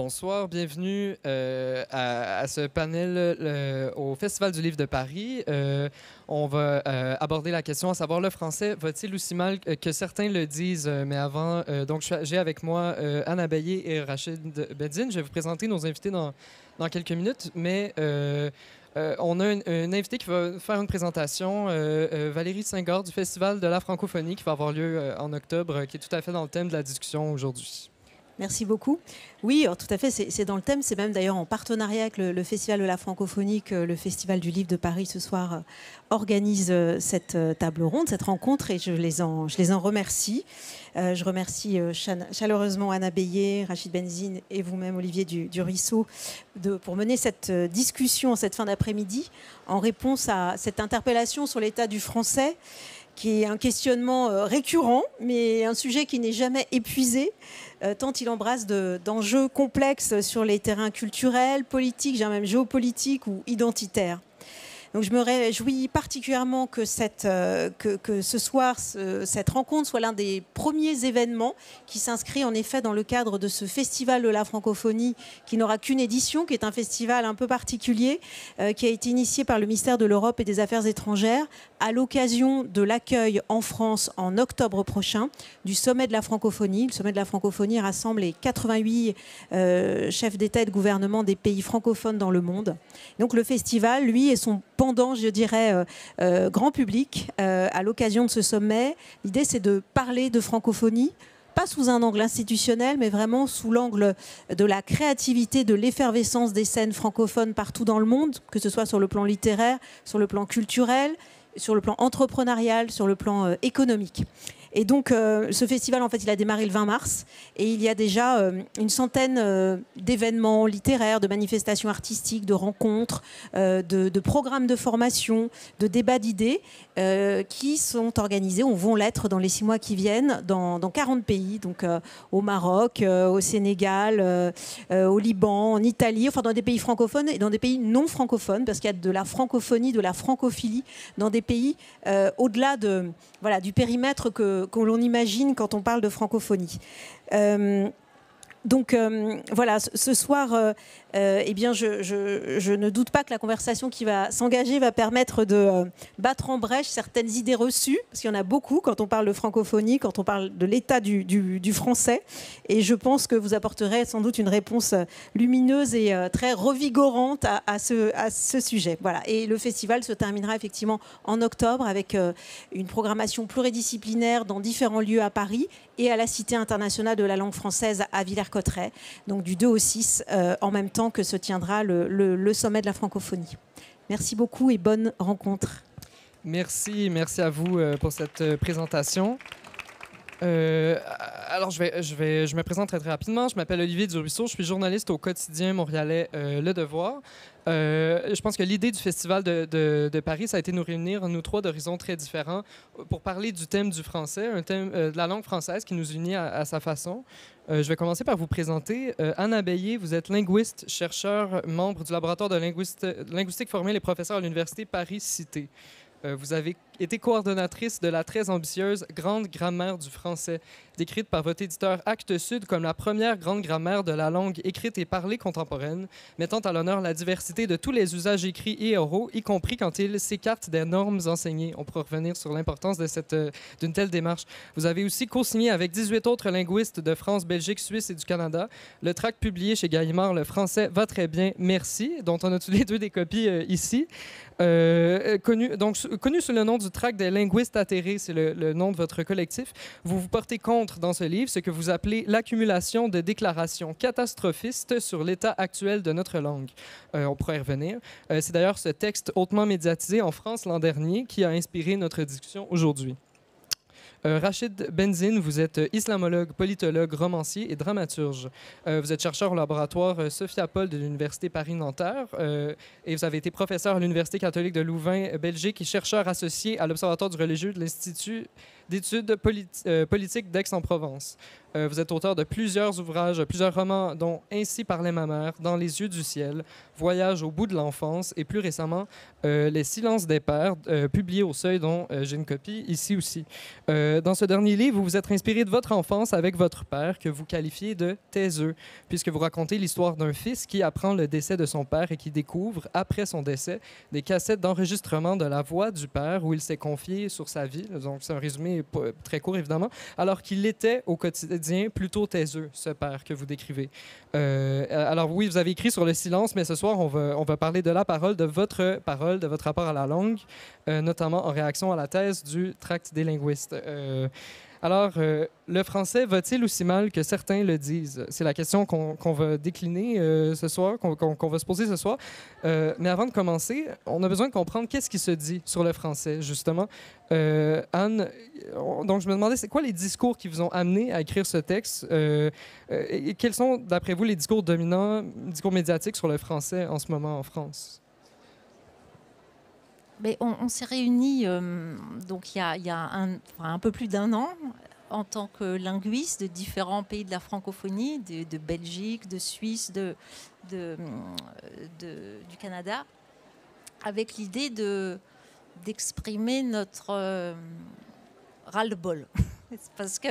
bonsoir, bienvenue à ce panel au Festival du Livre de Paris. On va aborder la question à savoir, le français va-t-il aussi mal que certains le disent? Mais avant, donc j'ai avec moi Anna Bayet et Rachid Benzine. Je vais vous présenter nos invités dans quelques minutes, mais on a une invitée qui va faire une présentation, Valérie Singard du Festival de la francophonie qui va avoir lieu en octobre, qui est tout à fait dans le thème de la discussion aujourd'hui. Merci beaucoup. Oui, alors, tout à fait, c'est dans le thème. C'est même d'ailleurs en partenariat avec le Festival de la francophonie que le Festival du livre de Paris ce soir organise cette table ronde, cette rencontre, et je les en remercie. Je remercie chaleureusement Anna Bayet, Rachid Benzine et vous-même, Olivier Durisseau, pour mener cette discussion cette fin d'après-midi en réponse à cette interpellation sur l'état du français, qui est un questionnement récurrent, mais un sujet qui n'est jamais épuisé, tant il embrasse d'enjeux complexes sur les terrains culturels, politiques, même géopolitiques ou identitaires. Donc je me réjouis particulièrement que ce soir, cette rencontre soit l'un des premiers événements qui s'inscrit en effet dans le cadre de ce festival de la francophonie qui n'aura qu'une édition, qui est un festival un peu particulier, qui a été initié par le ministère de l'Europe et des Affaires étrangères à l'occasion de l'accueil en France en octobre prochain du sommet de la francophonie. Le sommet de la francophonie rassemble les 88 chefs d'État et de gouvernement des pays francophones dans le monde. Donc le festival, lui, est son pendant, je dirais, grand public à l'occasion de ce sommet. L'idée, c'est de parler de francophonie, pas sous un angle institutionnel, mais vraiment sous l'angle de la créativité, de l'effervescence des scènes francophones partout dans le monde, que ce soit sur le plan littéraire, sur le plan culturel, sur le plan entrepreneurial, sur le plan économique. Et donc, ce festival, en fait, il a démarré le 20 mars et il y a déjà une centaine d'événements littéraires, de manifestations artistiques, de rencontres, de programmes de formation, de débats d'idées qui sont organisés, ou vont l'être dans les 6 mois qui viennent, dans 40 pays, donc au Maroc, au Sénégal, au Liban, en Italie, enfin dans des pays francophones et dans des pays non francophones, parce qu'il y a de la francophonie, de la francophilie dans des pays au-delà du périmètre que l'on imagine quand on parle de francophonie. Donc voilà, ce soir, eh bien, je ne doute pas que la conversation qui va s'engager va permettre de battre en brèche certaines idées reçues, parce qu'il y en a beaucoup quand on parle de francophonie, quand on parle de l'état du français. Et je pense que vous apporterez sans doute une réponse lumineuse et très revigorante à ce sujet. Voilà. Et le festival se terminera effectivement en octobre avec une programmation pluridisciplinaire dans différents lieux à Paris et à la Cité internationale de la langue française à Villers-Cotterêts, donc du 2 au 6, en même temps que se tiendra le sommet de la francophonie. Merci beaucoup et bonne rencontre. Merci à vous pour cette présentation. Alors, je me présente très rapidement. Je m'appelle Olivier Durisseau, je suis journaliste au quotidien montréalais Le Devoir. Je pense que l'idée du Festival de Paris, ça a été nous réunir, nous trois, d'horizons très différents, pour parler du thème du français, un thème de la langue française qui nous unit à sa façon. Je vais commencer par vous présenter. Anna Bayet, vous êtes linguiste, chercheur, membre du laboratoire de linguistique formé les professeurs à l'Université Paris-Cité. Vous avez été coordonnatrice de la très ambitieuse Grande grammaire du français, décrite par votre éditeur Actes Sud comme la première grande grammaire de la langue écrite et parlée contemporaine, mettant à l'honneur la diversité de tous les usages écrits et oraux, y compris quand ils s'écartent des normes enseignées. On pourra revenir sur l'importance d'une telle démarche. Vous avez aussi co-signé avec 18 autres linguistes de France, Belgique, Suisse et du Canada le tract publié chez Gallimard, Le français va très bien, merci, dont on a tous les deux des copies ici. Connu sous le nom du tract des linguistes atterrés, c'est le nom de votre collectif. Vous vous portez contre dans ce livre ce que vous appelez l'accumulation de déclarations catastrophistes sur l'état actuel de notre langue. On pourrait y revenir. C'est d'ailleurs ce texte hautement médiatisé en France l'an dernier qui a inspiré notre discussion aujourd'hui. Rachid Benzine, vous êtes islamologue, politologue, romancier et dramaturge. Vous êtes chercheur au laboratoire Sophia Paul de l'Université Paris-Nanterre et vous avez été professeur à l'Université catholique de Louvain, Belgique, et chercheur associé à l'Observatoire du religieux de l'Institut d'études politiques d'Aix-en-Provence. Vous êtes auteur de plusieurs ouvrages, plusieurs romans, dont Ainsi parlait ma mère, Dans les yeux du ciel, Voyage au bout de l'enfance et plus récemment Les silences des pères, publié au Seuil, dont j'ai une copie ici aussi. Dans ce dernier livre, vous vous êtes inspiré de votre enfance avec votre père, que vous qualifiez de taiseux, puisque vous racontez l'histoire d'un fils qui apprend le décès de son père et qui découvre, après son décès, des cassettes d'enregistrement de la voix du père où il s'est confié sur sa vie. Donc, c'est un résumé très court, évidemment, alors qu'il était au quotidien plutôt taiseux, ce père que vous décrivez. Alors oui, vous avez écrit sur le silence, mais ce soir, on va parler de la parole, de votre rapport à la langue, notamment en réaction à la thèse du tract des linguistes. Alors, le français va-t-il aussi mal que certains le disent? C'est la question qu'on va décliner ce soir, qu'on va se poser ce soir. Mais avant de commencer, on a besoin de comprendre qu'est-ce qui se dit sur le français, justement. Anne, donc je me demandais, c'est quoi les discours qui vous ont amené à écrire ce texte? Et quels sont, d'après vous, les discours dominants, discours médiatiques sur le français en ce moment en France? Mais on s'est réunis donc il y a un peu plus d'1 an en tant que linguiste de différents pays de la francophonie, de Belgique, de Suisse, du Canada, avec l'idée d'exprimer notre ras-le-bol. Parce que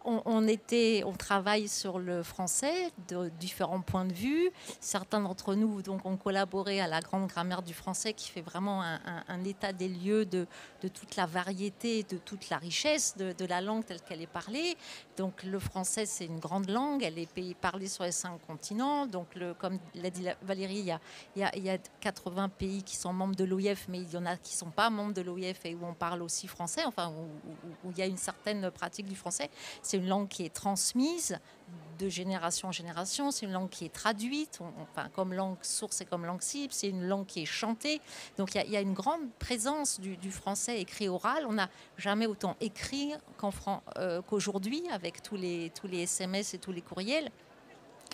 on travaille sur le français de différents points de vue. Certains d'entre nous donc, ont collaboré à la Grande Grammaire du français qui fait vraiment un état des lieux de toute la variété, de toute la richesse de la langue telle qu'elle est parlée. Donc le français, c'est une grande langue, elle est parlée sur les 5 continents. Donc comme l'a dit Valérie, il y a 80 pays qui sont membres de l'OIF, mais il y en a qui ne sont pas membres de l'OIF et où on parle aussi français, enfin où il y a une certaine pratique du français. C'est une langue qui est transmise de génération en génération, c'est une langue qui est traduite, enfin, comme langue source et comme langue cible, c'est une langue qui est chantée. Donc il y a une grande présence du français écrit oral. On n'a jamais autant écrit qu'aujourd'hui avec tous les SMS et tous les courriels.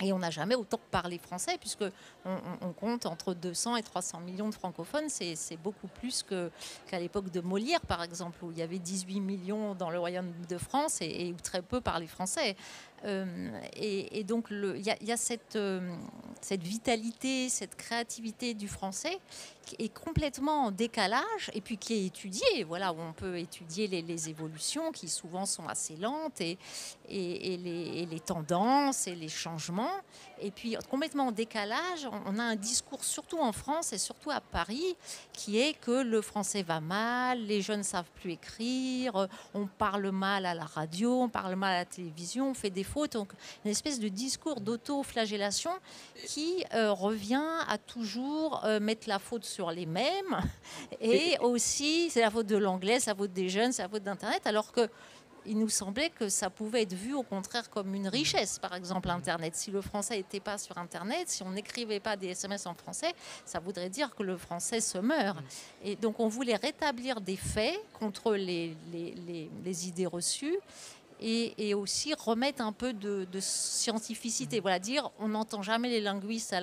Et on n'a jamais autant parlé français, puisque on compte entre 200 et 300 millions de francophones. C'est beaucoup plus qu'à l'époque de Molière, par exemple, où il y avait 18 millions dans le Royaume de France et où très peu parlaient français. Et donc, il y a cette vitalité, cette créativité du français qui est complètement en décalage et puis qui est étudiée. Voilà, où on peut étudier les évolutions qui souvent sont assez lentes et les tendances et les changements. Et puis, complètement en décalage, on a un discours, surtout en France et surtout à Paris, qui est que le français va mal, les jeunes ne savent plus écrire, on parle mal à la radio, on parle mal à la télévision, on fait des fautes. Donc, une espèce de discours d'auto-flagellation qui revient à toujours mettre la faute sur les mêmes. Et aussi, c'est la faute de l'anglais, c'est la faute des jeunes, c'est la faute d'Internet, alors que il nous semblait que ça pouvait être vu au contraire comme une richesse, par exemple Internet. Si le français n'était pas sur Internet, si on n'écrivait pas des SMS en français, ça voudrait dire que le français se meurt. Et donc on voulait rétablir des faits contre les idées reçues et aussi remettre un peu de scientificité. Voilà, dire on n'entend jamais les linguistes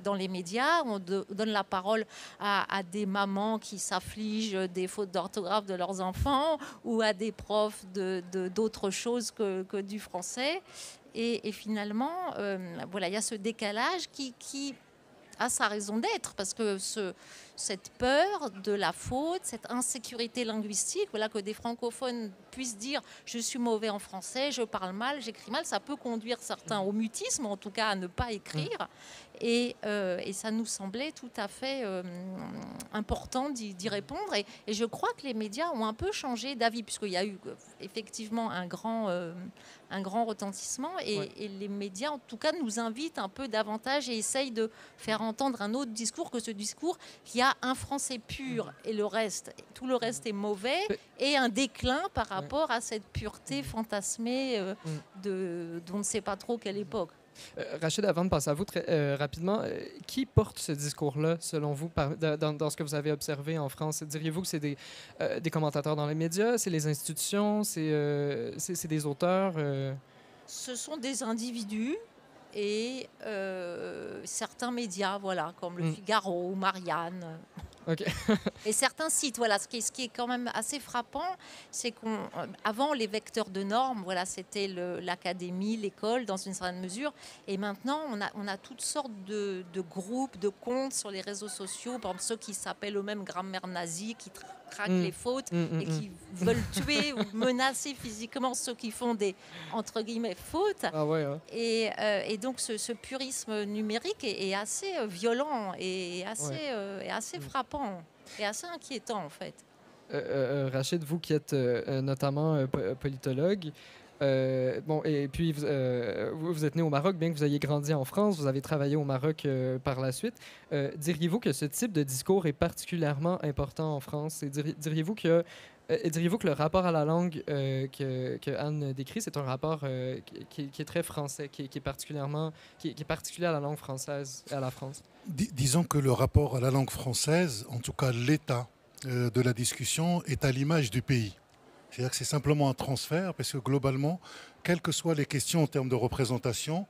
dans les médias, on donne la parole à des mamans qui s'affligent des fautes d'orthographe de leurs enfants ou à des profs d'autres choses que du français. Et finalement, voilà, il y a ce décalage qui a sa raison d'être, parce que cette peur de la faute, cette insécurité linguistique, voilà, que des francophones puissent dire je suis mauvais en français, je parle mal, j'écris mal, ça peut conduire certains au mutisme, en tout cas à ne pas écrire. Et ça nous semblait tout à fait important d'y répondre. Et je crois que les médias ont un peu changé d'avis, puisqu'il y a eu effectivement un grand retentissement. Et les médias, en tout cas, nous invitent un peu davantage et essayent de faire entendre un autre discours que ce discours qui a un français pur et tout le reste est mauvais, et un déclin par rapport à cette pureté fantasmée d'on ne sait pas trop quelle époque. Rachid, avant de passer à vous très rapidement, qui porte ce discours-là, selon vous, dans ce que vous avez observé en France? Diriez-vous que c'est des commentateurs dans les médias, c'est les institutions, c'est des auteurs? Ce sont des individus et certains médias, voilà, comme le Figaro, Marianne. OK. Et certains sites, voilà, ce qui est quand même assez frappant, c'est qu'avant, les vecteurs de normes, voilà, c'était l'académie, l'école, dans une certaine mesure. Et maintenant, on a toutes sortes de groupes, de comptes sur les réseaux sociaux, par exemple ceux qui s'appellent eux-mêmes grammaire nazie, qui traquent les fautes et qui veulent tuer ou menacer physiquement ceux qui font des, entre guillemets, fautes. Ah ouais, hein. Et donc, ce purisme numérique est assez violent et assez frappant. Et assez inquiétant, en fait. Rachid, vous qui êtes notamment politologue, bon, et puis vous êtes né au Maroc, bien que vous ayez grandi en France, vous avez travaillé au Maroc par la suite. Diriez-vous que ce type de discours est particulièrement important en France? Et diriez-vous que le rapport à la langue que Anne décrit, c'est un rapport qui est très français, qui est particulier à la langue française et à la France? Disons que le rapport à la langue française, en tout cas l'état de la discussion, est à l'image du pays. C'est-à-dire que c'est simplement un transfert, parce que globalement, quelles que soient les questions en termes de représentation,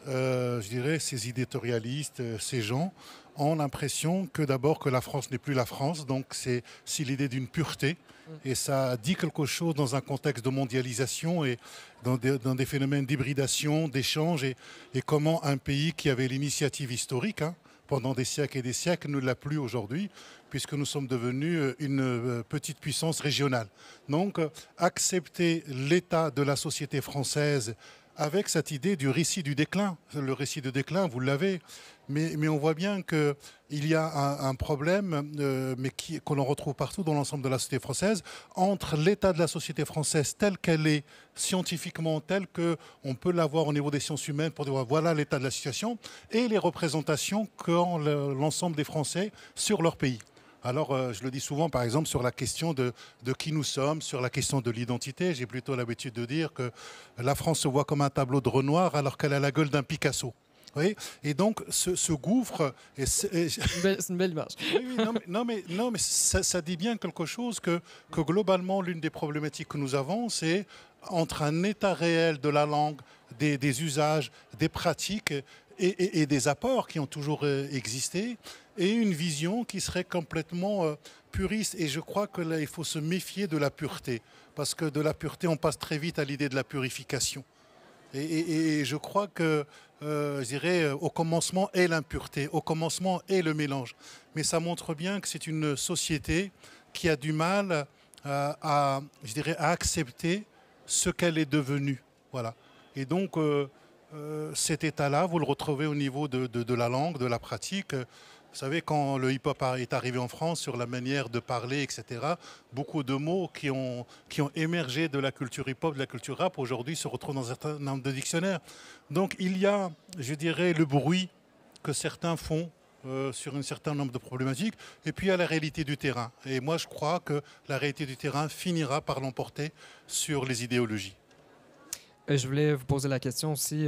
je dirais, ces éditorialistes, ces gens, ont l'impression que d'abord que la France n'est plus la France, donc c'est l'idée d'une pureté, et ça dit quelque chose dans un contexte de mondialisation et dans des phénomènes d'hybridation, d'échange, et comment un pays qui avait l'initiative historique, pendant des siècles et des siècles, ne l'a plus aujourd'hui, puisque nous sommes devenus une petite puissance régionale. Donc, accepter l'état de la société française avec cette idée du récit du déclin. Le récit de déclin, vous l'avez, mais on voit bien qu'il y a un problème, mais qu'on retrouve partout dans l'ensemble de la société française, entre l'état de la société française telle qu'elle est, scientifiquement telle qu'on peut l'avoir au niveau des sciences humaines pour dire voilà l'état de la situation, et les représentations qu'ont l'ensemble des Français sur leur pays. Alors, je le dis souvent, par exemple, sur la question de qui nous sommes, sur la question de l'identité. J'ai plutôt l'habitude de dire que la France se voit comme un tableau de Renoir alors qu'elle a la gueule d'un Picasso. Oui, et donc, ce gouffre... C'est une belle image. Oui, non, mais ça dit bien quelque chose que globalement, l'une des problématiques que nous avons, c'est entre un état réel de la langue, des usages, des pratiques et des apports qui ont toujours existé, et une vision qui serait complètement puriste. Et je crois que là, il faut se méfier de la pureté, parce que de la pureté, on passe très vite à l'idée de la purification. Et je crois que, je dirais, au commencement est l'impureté, au commencement est le mélange. Mais ça montre bien que c'est une société qui a du mal à accepter ce qu'elle est devenue. Voilà. Et donc, cet état-là, vous le retrouvez au niveau de la langue, de la pratique. Vous savez, quand le hip-hop est arrivé en France, sur la manière de parler, etc., beaucoup de mots qui ont émergé de la culture hip-hop, de la culture rap, aujourd'hui se retrouvent dans un certain nombre de dictionnaires. Donc il y a, je dirais, le bruit que certains font sur un certain nombre de problématiques, et puis il y a la réalité du terrain. Et moi, je crois que la réalité du terrain finira par l'emporter sur les idéologies. Je voulais vous poser la question aussi,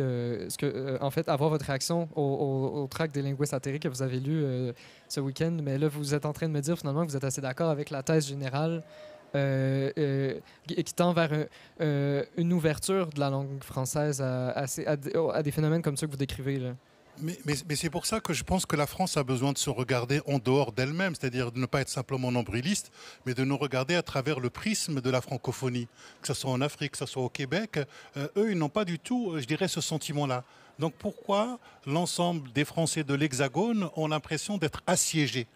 en fait, avoir votre réaction au tract des linguistes atterrés que vous avez lu ce week-end. Mais là, vous êtes en train de me dire finalement que vous êtes assez d'accord avec la thèse générale qui tend vers une ouverture de la langue française à des phénomènes comme ceux que vous décrivez, là. Mais c'est pour ça que je pense que la France a besoin de se regarder en dehors d'elle-même, c'est-à-dire de ne pas être simplement nombriliste, mais de nous regarder à travers le prisme de la francophonie, que ce soit en Afrique, que ce soit au Québec. Eux, ils n'ont pas du tout, je dirais, ce sentiment-là. Donc pourquoi l'ensemble des Français de l'Hexagone ont l'impression d'être assiégés ?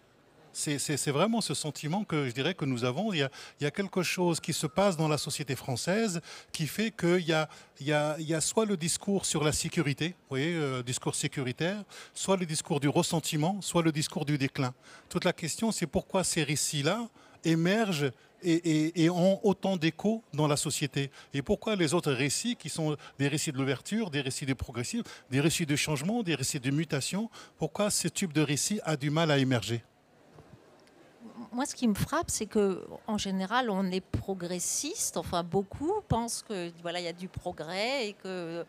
C'est vraiment ce sentiment que je dirais que nous avons. Il y a quelque chose qui se passe dans la société française qui fait qu'il y a soit le discours sur la sécurité, vous voyez, discours sécuritaire, soit le discours du ressentiment, soit le discours du déclin. Toute la question, c'est pourquoi ces récits-là émergent et ont autant d'écho dans la société. Et pourquoi les autres récits, qui sont des récits de l'ouverture, des récits de progressif, des récits de changement, des récits de mutation, pourquoi ce type de récit a du mal à émerger ? Moi, ce qui me frappe, c'est que en général, on est progressiste. Enfin, beaucoup pensent que voilà, il y a du progrès et que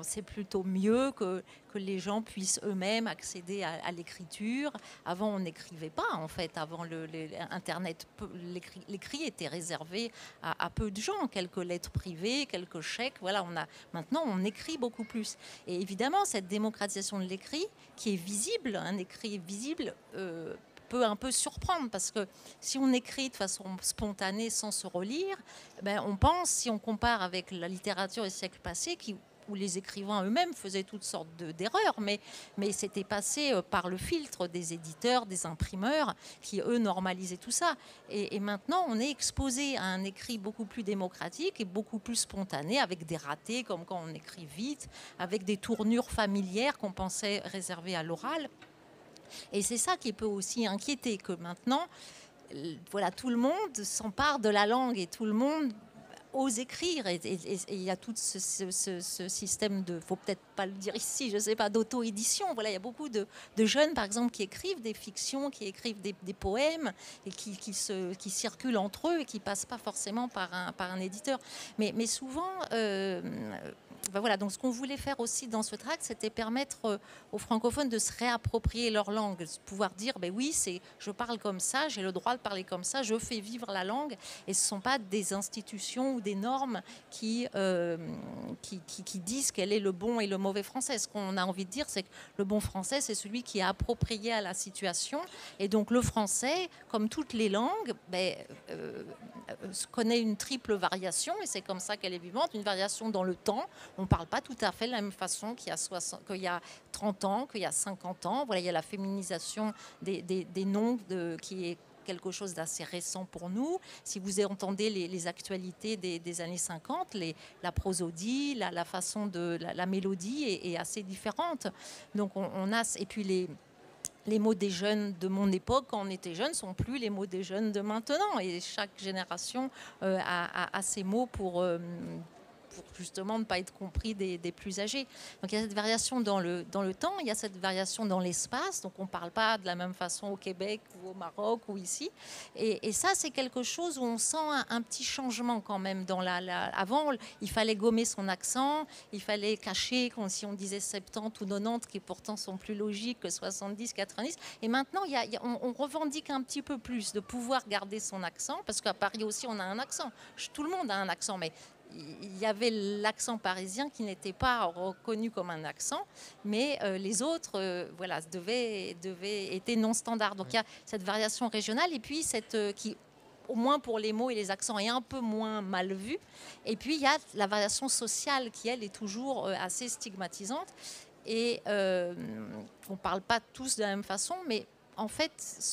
c'est plutôt mieux que les gens puissent eux-mêmes accéder à l'écriture. Avant, on n'écrivait pas, en fait. Avant Internet, l'écrit était réservé à peu de gens. Quelques lettres privées, quelques chèques. Voilà, maintenant, on écrit beaucoup plus. Et évidemment, cette démocratisation de l'écrit, qui est visible, un écrit visible, peut un peu surprendre parce que si on écrit de façon spontanée sans se relire, on pense, si on compare avec la littérature des siècles passés, où les écrivains eux-mêmes faisaient toutes sortes d'erreurs, mais c'était passé par le filtre des éditeurs, des imprimeurs, qui, eux, normalisaient tout ça. Et maintenant, on est exposé à un écrit beaucoup plus démocratique et beaucoup plus spontané, avec des ratés, comme quand on écrit vite, avec des tournures familières qu'on pensait réservées à l'oral. Et c'est ça qui peut aussi inquiéter, que maintenant, voilà, tout le monde s'empare de la langue et tout le monde ose écrire, et il y a tout ce système de, faut peut-être pas le dire ici, je sais pas, d'auto-édition. Voilà, il y a beaucoup de jeunes, par exemple, qui écrivent des fictions, qui écrivent des poèmes, et qui circulent entre eux et qui passent pas forcément par un éditeur. Mais souvent, voilà. Donc, ce qu'on voulait faire aussi dans ce tract, c'était permettre aux francophones de se réapproprier leur langue, de pouvoir dire, oui, je parle comme ça, j'ai le droit de parler comme ça, je fais vivre la langue, et ce sont pas des institutions ou des normes qui disent quel est le bon et le mauvais français. Ce qu'on a envie de dire, c'est que le bon français, c'est celui qui est approprié à la situation. Et donc le français, comme toutes les langues, connaît une triple variation, et c'est comme ça qu'elle est vivante. Une variation dans le temps. On ne parle pas tout à fait de la même façon qu'il y a 30 ans, qu'il y a 50 ans. Voilà, il y a la féminisation des noms qui est quelque chose d'assez récent pour nous. Si vous entendez les actualités des années 50, la prosodie, la façon de la mélodie est assez différente. Donc on a, et puis les mots des jeunes de mon époque, quand on était jeune, sont plus les mots des jeunes de maintenant. Et chaque génération a ses mots pour justement ne pas être compris des plus âgés. Donc il y a cette variation dans le temps, il y a cette variation dans l'espace, donc on ne parle pas de la même façon au Québec ou au Maroc ou ici. Et ça, c'est quelque chose où on sent un petit changement quand même. Avant, il fallait gommer son accent, il fallait cacher, si on disait 70 ou 90, qui pourtant sont plus logiques que 70, 90. Et maintenant, on revendique un petit peu plus de pouvoir garder son accent, parce qu'à Paris aussi, on a un accent. Tout le monde a un accent, mais il y avait l'accent parisien qui n'était pas reconnu comme un accent, mais les autres étaient non standards. Donc il y a cette variation régionale, et puis qui, au moins pour les mots et les accents, est un peu moins mal vue. Et puis il y a la variation sociale qui, elle, est toujours assez stigmatisante. Et on ne parle pas tous de la même façon, mais en fait,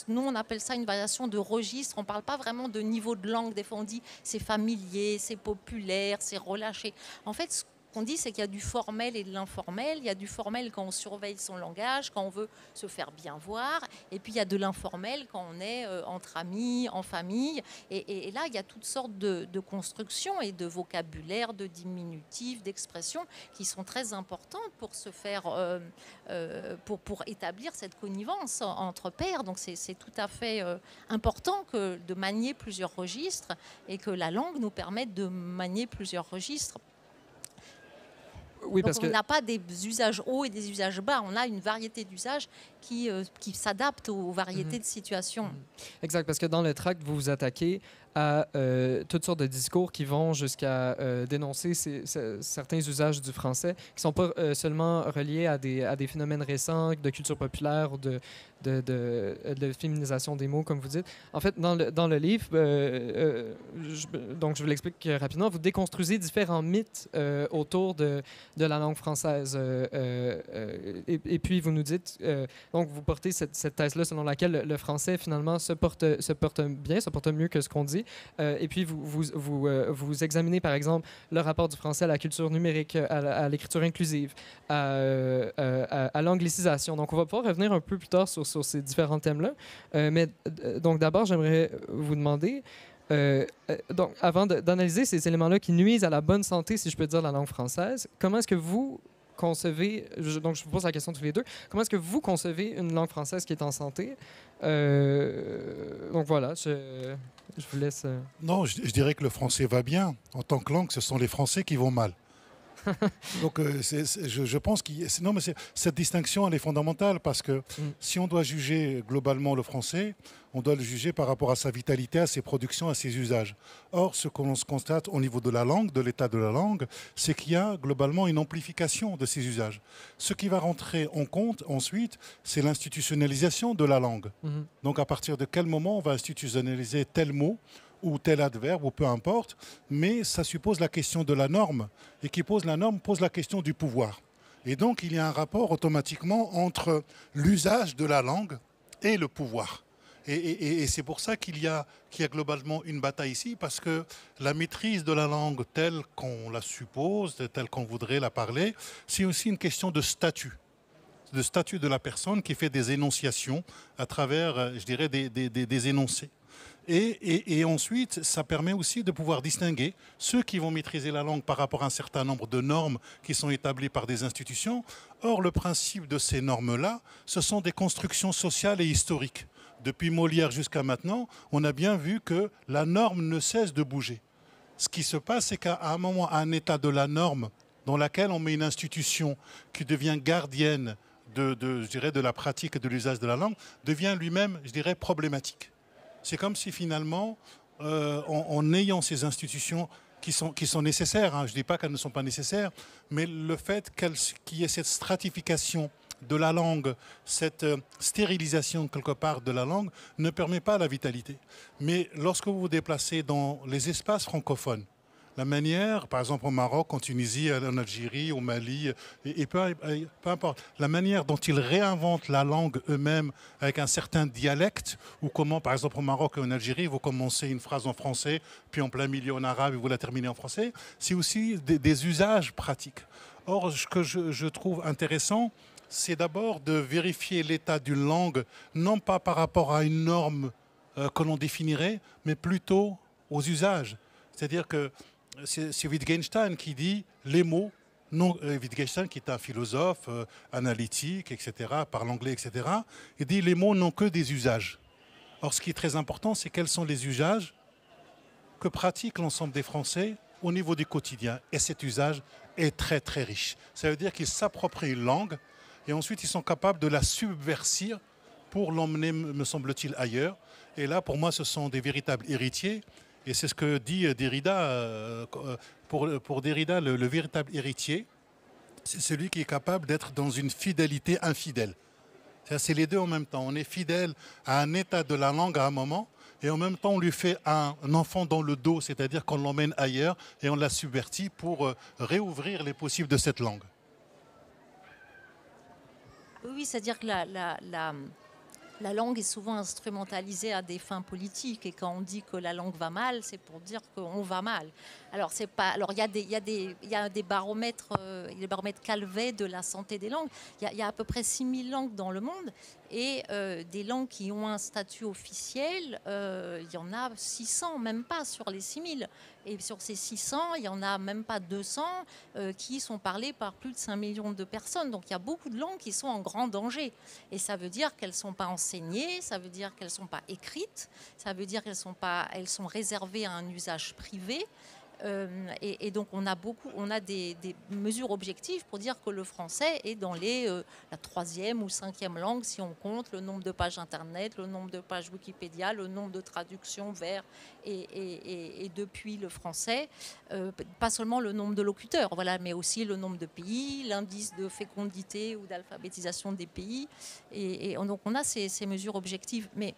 nous, on appelle ça une variation de registre. On ne parle pas vraiment de niveau de langue. Des fois, on dit c'est familier, c'est populaire, c'est relâché. En fait, ce qu'on dit, c'est qu'il y a du formel et de l'informel. Il y a du formel quand on surveille son langage, quand on veut se faire bien voir. Et puis, il y a de l'informel quand on est entre amis, en famille. Et là, il y a toutes sortes de constructions et de vocabulaire, de diminutifs, d'expressions qui sont très importantes pour se faire, pour établir cette connivence entre pairs. Donc, c'est tout à fait important de manier plusieurs registres, et que la langue nous permette de manier plusieurs registres. Oui, donc on n'a pas des usages hauts et des usages bas, on a une variété d'usages qui s'adaptent aux variétés de situations. Exact, parce que dans le tract, vous vous attaquez à toutes sortes de discours qui vont jusqu'à dénoncer certains usages du français, qui ne sont pas seulement reliés à des phénomènes récents de culture populaire ou de féminisation des mots, comme vous dites. En fait, dans le livre, donc je vous l'explique rapidement, vous déconstruisez différents mythes autour de la langue française. Et puis, vous nous dites, donc vous portez cette thèse-là selon laquelle le français, finalement, se porte bien, se porte mieux que ce qu'on dit. Et puis, vous examinez, par exemple, le rapport du français à la culture numérique, à l'écriture inclusive, à l'anglicisation. Donc, on va pouvoir revenir un peu plus tard sur ces différents thèmes-là. Mais donc, d'abord, j'aimerais vous demander, donc, avant d'analyser ces éléments-là qui nuisent à la bonne santé, si je peux dire, de la langue française, comment est-ce que vous concevez, donc je vous pose la question tous les deux, comment est-ce que vous concevez une langue française qui est en santé? Donc voilà, je vous laisse... Non, je dirais que le français va bien. En tant que langue, ce sont les Français qui vont mal. Donc, je pense que cette distinction, elle est fondamentale parce que si on doit juger globalement le français, on doit le juger par rapport à sa vitalité, à ses productions, à ses usages. Or, ce qu'on se constate au niveau de la langue, de l'état de la langue, c'est qu'il y a globalement une amplification de ses usages. Ce qui va rentrer en compte ensuite, c'est l'institutionnalisation de la langue. Donc, à partir de quel moment on va institutionnaliser tel mot ou tel adverbe, ou peu importe, mais ça suppose la question de la norme, et qui pose la norme pose la question du pouvoir. Et donc, il y a un rapport automatiquement entre l'usage de la langue et le pouvoir. Et c'est pour ça qu'il y a globalement une bataille ici, parce que la maîtrise de la langue telle qu'on la suppose, telle qu'on voudrait la parler, c'est aussi une question de statut de la personne qui fait des énonciations à travers, je dirais, des énoncés. Et ensuite, ça permet aussi de pouvoir distinguer ceux qui vont maîtriser la langue par rapport à un certain nombre de normes qui sont établies par des institutions. Or, le principe de ces normes-là, ce sont des constructions sociales et historiques. Depuis Molière jusqu'à maintenant, on a bien vu que la norme ne cesse de bouger. Ce qui se passe, c'est qu'à un moment, à un état de la norme dans laquelle on met une institution qui devient gardienne je dirais, de la pratique et de l'usage de la langue, devient lui-même, je dirais, problématique. C'est comme si finalement, en ayant ces institutions qui sont nécessaires, je ne dis pas qu'elles ne sont pas nécessaires, mais le fait qu'il y ait cette stratification de la langue, cette stérilisation quelque part de la langue, ne permet pas la vitalité. Mais lorsque vous vous déplacez dans les espaces francophones, la manière, par exemple au Maroc, en Tunisie, en Algérie, au Mali, et peu importe, la manière dont ils réinventent la langue eux-mêmes avec un certain dialecte, ou comment, par exemple au Maroc et en Algérie, vous commencez une phrase en français, puis en plein milieu en arabe et vous la terminez en français, c'est aussi des usages pratiques. Or, ce que je trouve intéressant, c'est d'abord de vérifier l'état d'une langue, non pas par rapport à une norme que l'on définirait, mais plutôt aux usages. C'est-à-dire que c'est Wittgenstein qui dit les mots, Wittgenstein qui est un philosophe analytique, etc., parle anglais, etc., il dit les mots n'ont que des usages. Or, ce qui est très important, c'est quels sont les usages que pratiquent l'ensemble des Français au niveau du quotidien. Et cet usage est très, très riche. Ça veut dire qu'ils s'approprient une langue et ensuite ils sont capables de la subversir pour l'emmener, me semble-t-il, ailleurs. Et là, pour moi, ce sont des véritables héritiers. Et c'est ce que dit Derrida. Pour Derrida, le véritable héritier, c'est celui qui est capable d'être dans une fidélité infidèle. C'est les deux en même temps. On est fidèle à un état de la langue à un moment, et en même temps, on lui fait un enfant dans le dos, c'est-à-dire qu'on l'emmène ailleurs et on la subvertit pour réouvrir les possibles de cette langue. Oui, c'est-à-dire que la langue est souvent instrumentalisée à des fins politiques, et quand on dit que la langue va mal, c'est pour dire qu'on va mal. Alors c'est pas. Alors il y a des baromètres, les baromètres Calvet de la santé des langues. Il y a à peu près 6000 langues dans le monde, et des langues qui ont un statut officiel, il y en a 600, même pas sur les 6000. Et sur ces 600, il y en a même pas 200 qui sont parlées par plus de 5 millions de personnes. Donc il y a beaucoup de langues qui sont en grand danger. Et ça veut dire qu'elles ne sont pas enseignées, ça veut dire qu'elles ne sont pas écrites, ça veut dire elles sont réservées à un usage privé. Et donc on a des mesures objectives pour dire que le français est dans la 3e ou 5e langue, si on compte le nombre de pages internet, le nombre de pages Wikipédia, le nombre de traductions vers et depuis le français, pas seulement le nombre de locuteurs, voilà, mais aussi le nombre de pays, l'indice de fécondité ou d'alphabétisation des pays, et donc on a ces mesures objectives. Mais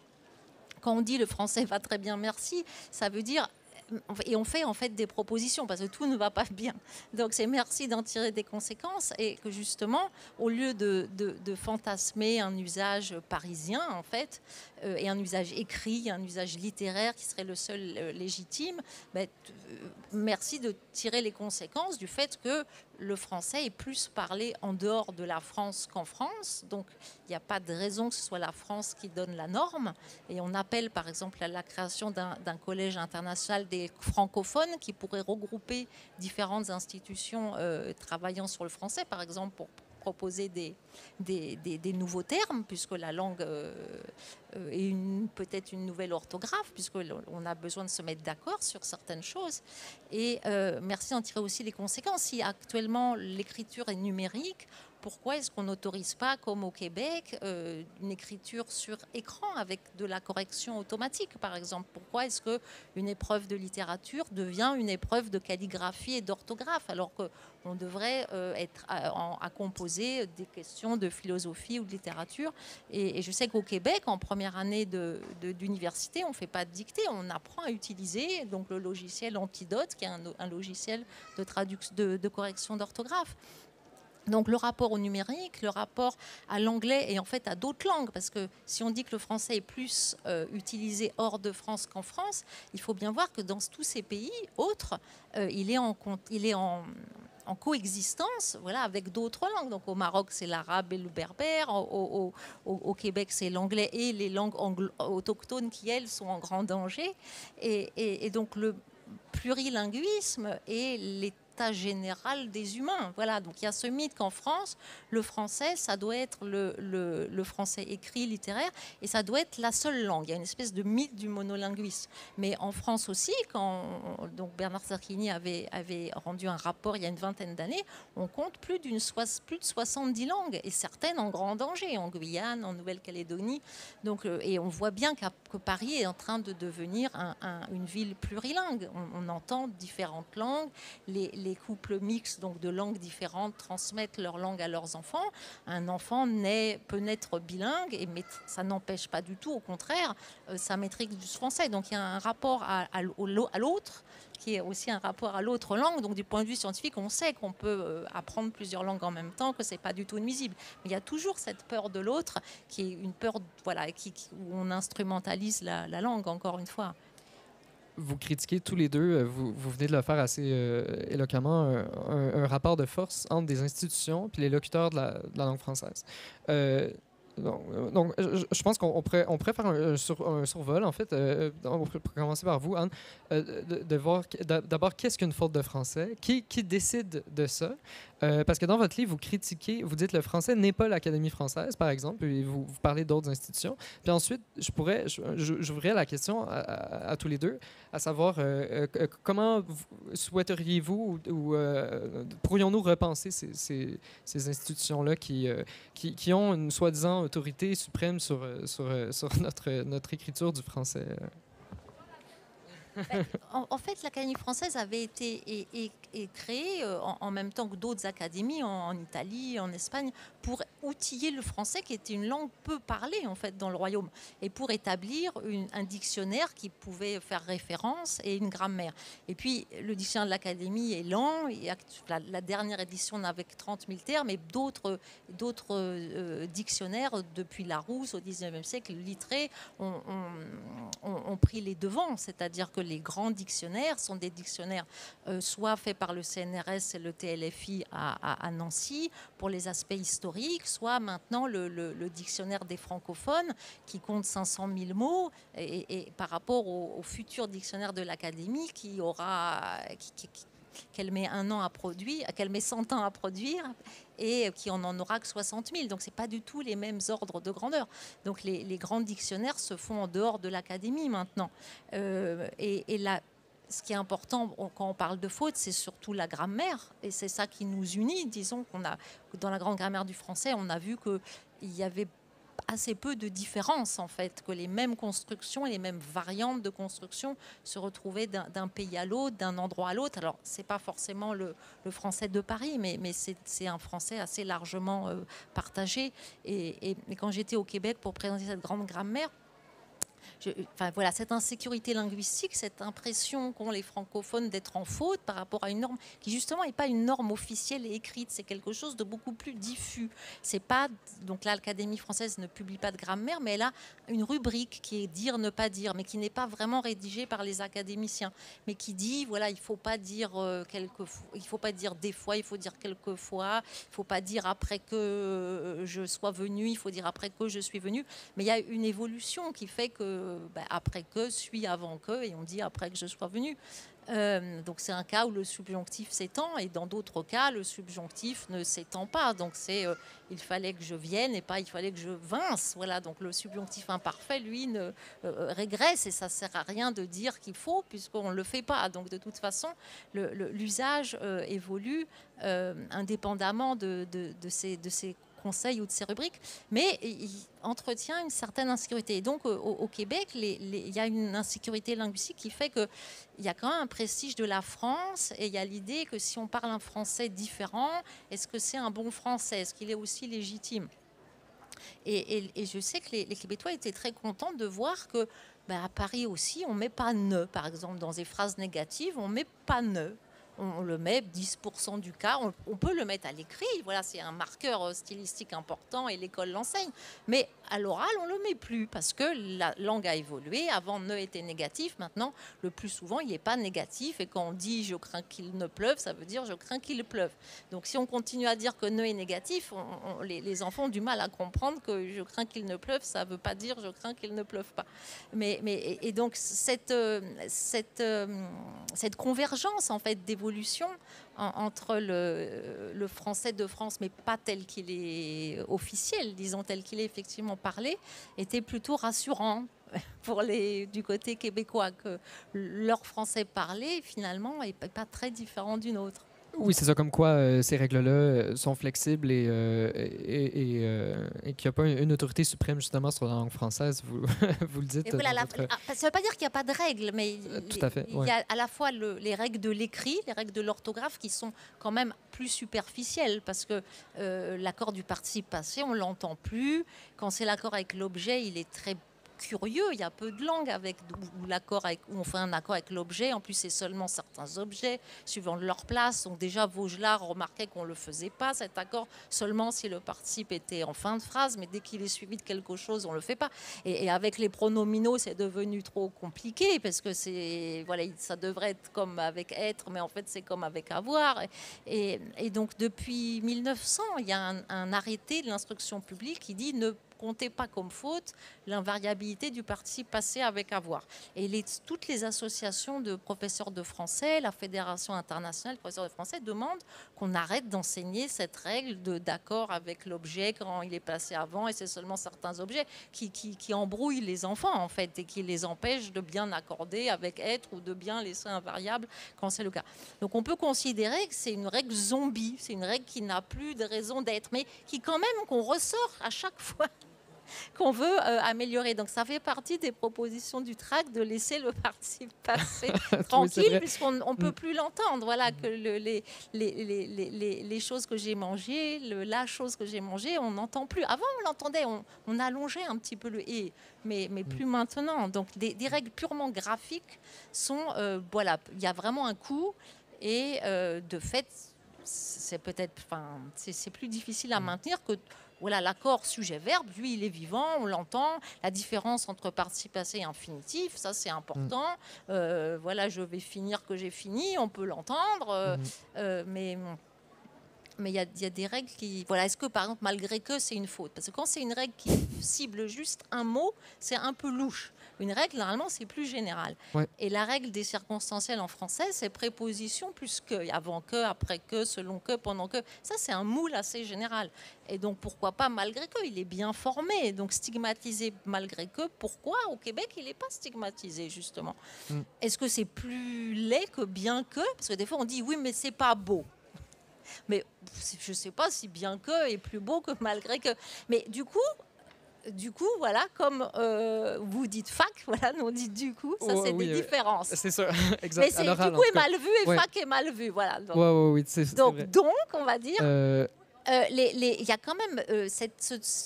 quand on dit le français va très bien, merci, ça veut dire. Et on fait en fait des propositions parce que tout ne va pas bien. Donc c'est merci d'en tirer des conséquences, et que justement, au lieu de fantasmer un usage parisien en fait, et un usage écrit, un usage littéraire qui serait le seul légitime, merci de tirer les conséquences du fait que le français est plus parlé en dehors de la France qu'en France. Donc il n'y a pas de raison que ce soit la France qui donne la norme. Et on appelle par exemple à la création d'un collège international des francophones qui pourrait regrouper différentes institutions travaillant sur le français, par exemple pour proposer des nouveaux termes, puisque la langue est peut-être une nouvelle orthographe, puisqu'on a besoin de se mettre d'accord sur certaines choses. Et merci d'en tirer aussi les conséquences. Si actuellement l'écriture est numérique, pourquoi est-ce qu'on n'autorise pas, comme au Québec, une écriture sur écran avec de la correction automatique, par exemple? Pourquoi est-ce qu'une épreuve de littérature devient une épreuve de calligraphie et d'orthographe, alors qu'on devrait être à composer des questions de philosophie ou de littérature? Et je sais qu'au Québec, en première année d'université, on ne fait pas de dictée, on apprend à utiliser donc, le logiciel Antidote, qui est un logiciel de correction d'orthographe. Donc le rapport au numérique, le rapport à l'anglais et en fait à d'autres langues, parce que si on dit que le français est plus utilisé hors de France qu'en France, il faut bien voir que dans tous ces pays autres, il est en coexistence, voilà, avec d'autres langues. Donc au Maroc, c'est l'arabe et le berbère. Au Québec, c'est l'anglais et les langues autochtones qui, elles, sont en grand danger. Et donc le plurilinguisme et l'état général des humains. Voilà, donc il y a ce mythe qu'en France, le français, ça doit être le français écrit, littéraire, et ça doit être la seule langue. Il y a une espèce de mythe du monolinguisme. Mais en France aussi, quand donc Bernard Cerchini avait rendu un rapport il y a une vingtaine d'années, on compte plus de 70 langues, et certaines en grand danger, en Guyane, en Nouvelle-Calédonie. Donc, et on voit bien que Paris est en train de devenir une ville plurilingue. On entend différentes langues, les couples mixtes, donc de langues différentes, transmettent leur langue à leurs enfants. Un enfant peut naître bilingue, mais ça n'empêche pas du tout, au contraire, sa maîtrise du français. Donc il y a un rapport à l'autre, qui est aussi un rapport à l'autre langue. Donc du point de vue scientifique, on sait qu'on peut apprendre plusieurs langues en même temps, que ce n'est pas du tout nuisible. Mais il y a toujours cette peur de l'autre, qui est une peur voilà, où on instrumentalise la langue, encore une fois. Vous critiquez tous les deux, vous venez de le faire assez éloquemment, un rapport de force entre des institutions et les locuteurs de la langue française. Donc, je pense qu'on pourrait faire un survol, en fait. On pourrait commencer par vous, Anne, de voir d'abord qu'est-ce qu'une faute de français, qui décide de ça. Parce que dans votre livre, vous critiquez, vous dites que le français n'est pas l'Académie française, par exemple, et vous parlez d'autres institutions. Puis ensuite, j'ouvrirais la question à tous les deux, à savoir comment souhaiteriez-vous ou pourrions-nous repenser ces institutions-là qui ont une soi-disant autorité suprême sur notre écriture du français? En fait, l'Académie française avait été créée en même temps que d'autres académies en Italie, en Espagne, pour outiller le français, qui était une langue peu parlée en fait dans le royaume, et pour établir un dictionnaire qui pouvait faire référence et une grammaire. Et puis le dictionnaire de l'Académie est lent. La dernière édition n'avait que 30 000 termes, et d'autres dictionnaires depuis Larousse au XIXe siècle, littrés, ont pris les devants, c'est-à-dire que les grands dictionnaires sont des dictionnaires soit faits par le CNRS et le TLFI à Nancy pour les aspects historiques, soit maintenant le dictionnaire des francophones qui compte 500 000 mots, et par rapport au futur dictionnaire de l'Académie qu'elle met 1 an à produire, qu'elle met 100 ans à produire, et qui en aura que 60 000. Donc, ce n'est pas du tout les mêmes ordres de grandeur. Donc, les grands dictionnaires se font en dehors de l'Académie maintenant. Et là, ce qui est important quand on parle de faute, c'est surtout la grammaire. Et c'est ça qui nous unit. Disons dans la grande grammaire du français, on a vu qu'il y avait assez peu de différences, en fait, que les mêmes constructions et les mêmes variantes de construction se retrouvaient d'un pays à l'autre, d'un endroit à l'autre. Alors, ce n'est pas forcément le français de Paris, mais c'est un français assez largement partagé. Et quand j'étais au Québec pour présenter cette grande grammaire, voilà, cette insécurité linguistique, cette impression qu'ont les francophones d'être en faute par rapport à une norme qui justement n'est pas une norme officielle et écrite, c'est quelque chose de beaucoup plus diffus. C'est pas, donc là, l'Académie française ne publie pas de grammaire, mais elle a une rubrique qui est dire, ne pas dire, mais qui n'est pas vraiment rédigée par les académiciens, mais qui dit, voilà, il faut pas dire il faut pas dire des fois, il faut dire quelquefois, il faut pas dire après que je sois venu, il faut dire après que je suis venu, mais il y a une évolution qui fait que après que suit avant que, et on dit après que je sois venu. Donc c'est un cas où le subjonctif s'étend et dans d'autres cas le subjonctif ne s'étend pas. Donc c'est il fallait que je vienne et pas il fallait que je vinsse. Voilà, donc le subjonctif imparfait lui régresse et ça sert à rien de dire qu'il faut puisqu'on ne le fait pas. Donc de toute façon l'usage évolue indépendamment de ces conseils ou de ces rubriques, mais il entretient une certaine insécurité. Et donc, au Québec, il y a une insécurité linguistique qui fait qu'il y a quand même un prestige de la France et il y a l'idée que si on parle un français différent, est-ce que c'est un bon français? Est-ce qu'il est aussi légitime? Et je sais que les Québécois étaient très contents de voir que à Paris aussi, on ne met pas « ne ». Par exemple, dans des phrases négatives, on ne met pas « ne ». On le met 10% du cas, on peut le mettre à l'écrit, voilà, c'est un marqueur stylistique important et l'école l'enseigne. Mais à l'oral, on ne le met plus parce que la langue a évolué. Avant, ne était négatif, maintenant, le plus souvent, il n'est pas négatif. Et quand on dit je crains qu'il ne pleuve, ça veut dire je crains qu'il pleuve. Donc si on continue à dire que ne est négatif, les enfants ont du mal à comprendre que je crains qu'il ne pleuve, ça ne veut pas dire je crains qu'il ne pleuve pas. Et donc cette convergence en fait d'évolution entre le français de France, mais pas tel qu'il est officiel, disons tel qu'il est effectivement parlé, était plutôt rassurant pour du côté québécois, que leur français parlé finalement n'est pas très différent du nôtre. Oui, c'est ça, comme quoi ces règles-là sont flexibles et qu'il n'y a pas une autorité suprême justement sur la langue française, vous, vous le dites. Voilà, ça ne veut pas dire qu'il n'y a pas de règles, mais tout à fait, il y a à la fois les règles de l'écrit, les règles de l'orthographe qui sont quand même plus superficielles parce que l'accord du participe passé, on ne l'entend plus. Quand c'est l'accord avec l'objet, il est très curieux, il y a peu de langues où on fait un accord avec l'objet, en plus c'est seulement certains objets suivant leur place. Donc déjà Vaugelas remarquait qu'on ne le faisait pas cet accord seulement si le participe était en fin de phrase, mais dès qu'il est suivi de quelque chose on ne le fait pas. Et avec les pronominaux c'est devenu trop compliqué parce que ça devrait être comme avec être, mais en fait c'est comme avec avoir. Et donc depuis 1900 il y a un arrêté de l'instruction publique qui dit ne comptez pas comme faute l'invariabilité du participe passé avec avoir. Et toutes les associations de professeurs de français, la Fédération internationale de professeurs de français demandent qu'on arrête d'enseigner cette règle d'accord avec l'objet quand il est passé avant et c'est seulement certains objets qui embrouillent les enfants en fait et qui les empêchent de bien accorder avec être ou de bien laisser invariable quand c'est le cas. Donc on peut considérer que c'est une règle zombie, c'est une règle qui n'a plus de raison d'être, mais qui quand même qu'on ressort à chaque fois qu'on veut améliorer. Donc ça fait partie des propositions du tract de laisser le participe passer tranquille oui, puisqu'on ne peut plus l'entendre. Voilà que les choses que j'ai mangées, la chose que j'ai mangée, on n'entend plus. Avant on l'entendait, on allongeait un petit peu le « et », mais plus maintenant. Donc des règles purement graphiques sont, il y a vraiment un coût et de fait c'est peut-être, c'est plus difficile à maintenir que l'accord sujet-verbe, lui, il est vivant, on l'entend. La différence entre participe passé et infinitif, ça, c'est important. Je vais finir que j'ai fini, on peut l'entendre. Mais il y a des règles qui... est-ce que, par exemple, malgré que, c'est une faute? Parce que quand c'est une règle qui cible juste un mot, c'est un peu louche. Une règle, normalement, c'est plus général. Ouais. Et la règle des circonstanciels en français, c'est préposition plus que, avant que, après que, selon que, pendant que. Ça, c'est un moule assez général. Et donc, pourquoi pas malgré que? Il est bien formé. Donc, stigmatisé malgré que, pourquoi au Québec, il n'est pas stigmatisé, justement? Est-ce que c'est plus laid que bien que? Parce que des fois, on dit, oui, mais c'est pas beau. Mais je ne sais pas si bien que est plus beau que malgré que. Mais du coup, comme vous dites fac, nous on dit du coup, ça c'est des différences. C'est ça, exact. Mais c'est, du coup est mal vu et fac est mal vu, voilà. Donc, c'est vrai. Donc, on va dire, il y a quand même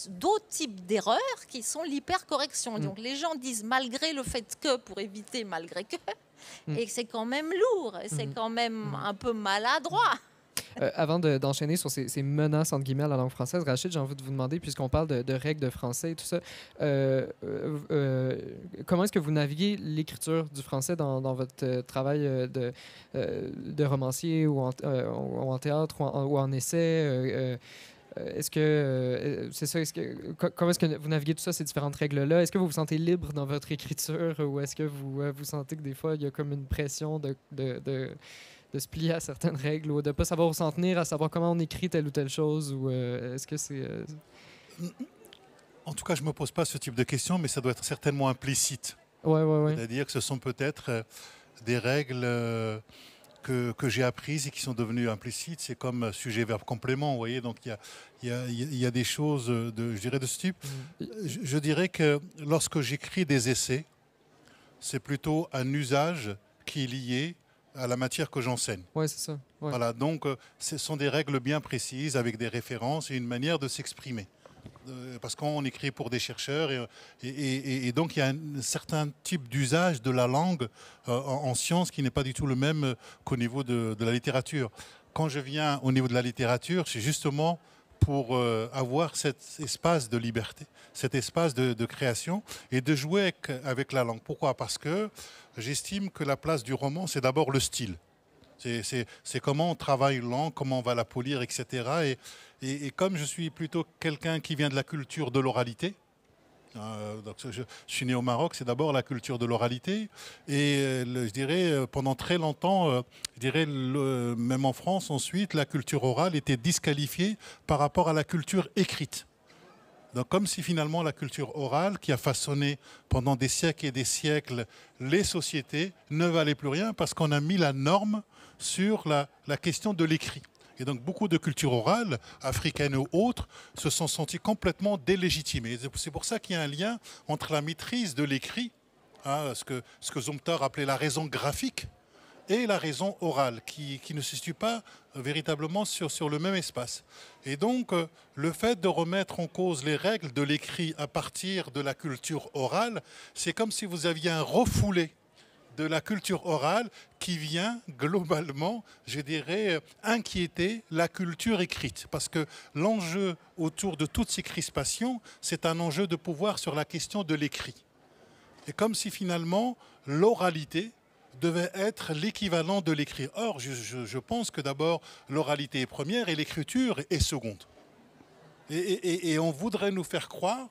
d'autres types d'erreurs qui sont l'hypercorrection. Donc les gens disent malgré le fait que pour éviter malgré que, et c'est quand même lourd, et c'est quand même un peu maladroit. Avant d'enchaîner sur ces menaces, entre guillemets, à la langue française, Rachid, j'ai envie de vous demander, puisqu'on parle de règles de français et tout ça, comment est-ce que vous naviguez l'écriture du français dans votre travail de romancier ou en théâtre ou en essai? est-ce que c'est ça, comment est-ce que vous naviguez tout ça, ces différentes règles-là? Est-ce que vous vous sentez libre dans votre écriture ou est-ce que vous sentez que des fois, il y a comme une pression de se plier à certaines règles ou de ne pas savoir où s'en tenir, à savoir comment on écrit telle ou telle chose? Ou est-ce que c'est... En tout cas, je ne me pose pas ce type de questions, mais ça doit être certainement implicite. Ouais. C'est-à-dire que ce sont peut-être des règles que j'ai apprises et qui sont devenues implicites. C'est comme sujet, verbe, complément. Vous voyez, donc il y a des choses je dirais de ce type. Je dirais que lorsque j'écris des essais, c'est plutôt un usage qui est lié à la matière que j'enseigne. Oui, c'est ça. Ouais. Voilà, donc ce sont des règles bien précises avec des références et une manière de s'exprimer. Parce qu'on écrit pour des chercheurs et donc il y a un certain type d'usage de la langue en sciences qui n'est pas du tout le même qu'au niveau de la littérature. Quand je viens au niveau de la littérature, c'est justement pour avoir cet espace de liberté, cet espace de création et de jouer avec la langue. Pourquoi? Parce que j'estime que la place du roman, c'est d'abord le style. C'est comment on travaille une langue, comment on va la polir, etc. Et comme je suis plutôt quelqu'un qui vient de la culture de l'oralité, donc je suis né au Maroc, c'est d'abord la culture de l'oralité. Et je dirais, pendant très longtemps, je dirais, même en France ensuite, la culture orale était disqualifiée par rapport à la culture écrite. Donc, comme si finalement la culture orale, qui a façonné pendant des siècles et des siècles les sociétés, ne valait plus rien parce qu'on a mis la norme sur la question de l'écrit. Et donc beaucoup de cultures orales, africaines ou autres, se sont senties complètement délégitimées. C'est pour ça qu'il y a un lien entre la maîtrise de l'écrit, ce que Zumthor appelait la raison graphique, et la raison orale, qui ne se situe pas véritablement sur le même espace. Et donc, le fait de remettre en cause les règles de l'écrit à partir de la culture orale, c'est comme si vous aviez un refoulé de la culture orale qui vient globalement, je dirais, inquiéter la culture écrite. Parce que l'enjeu autour de toutes ces crispations, c'est un enjeu de pouvoir sur la question de l'écrit. Et comme si finalement l'oralité devait être l'équivalent de l'écrit. Or, je pense que d'abord, l'oralité est première et l'écriture est seconde. Et on voudrait nous faire croire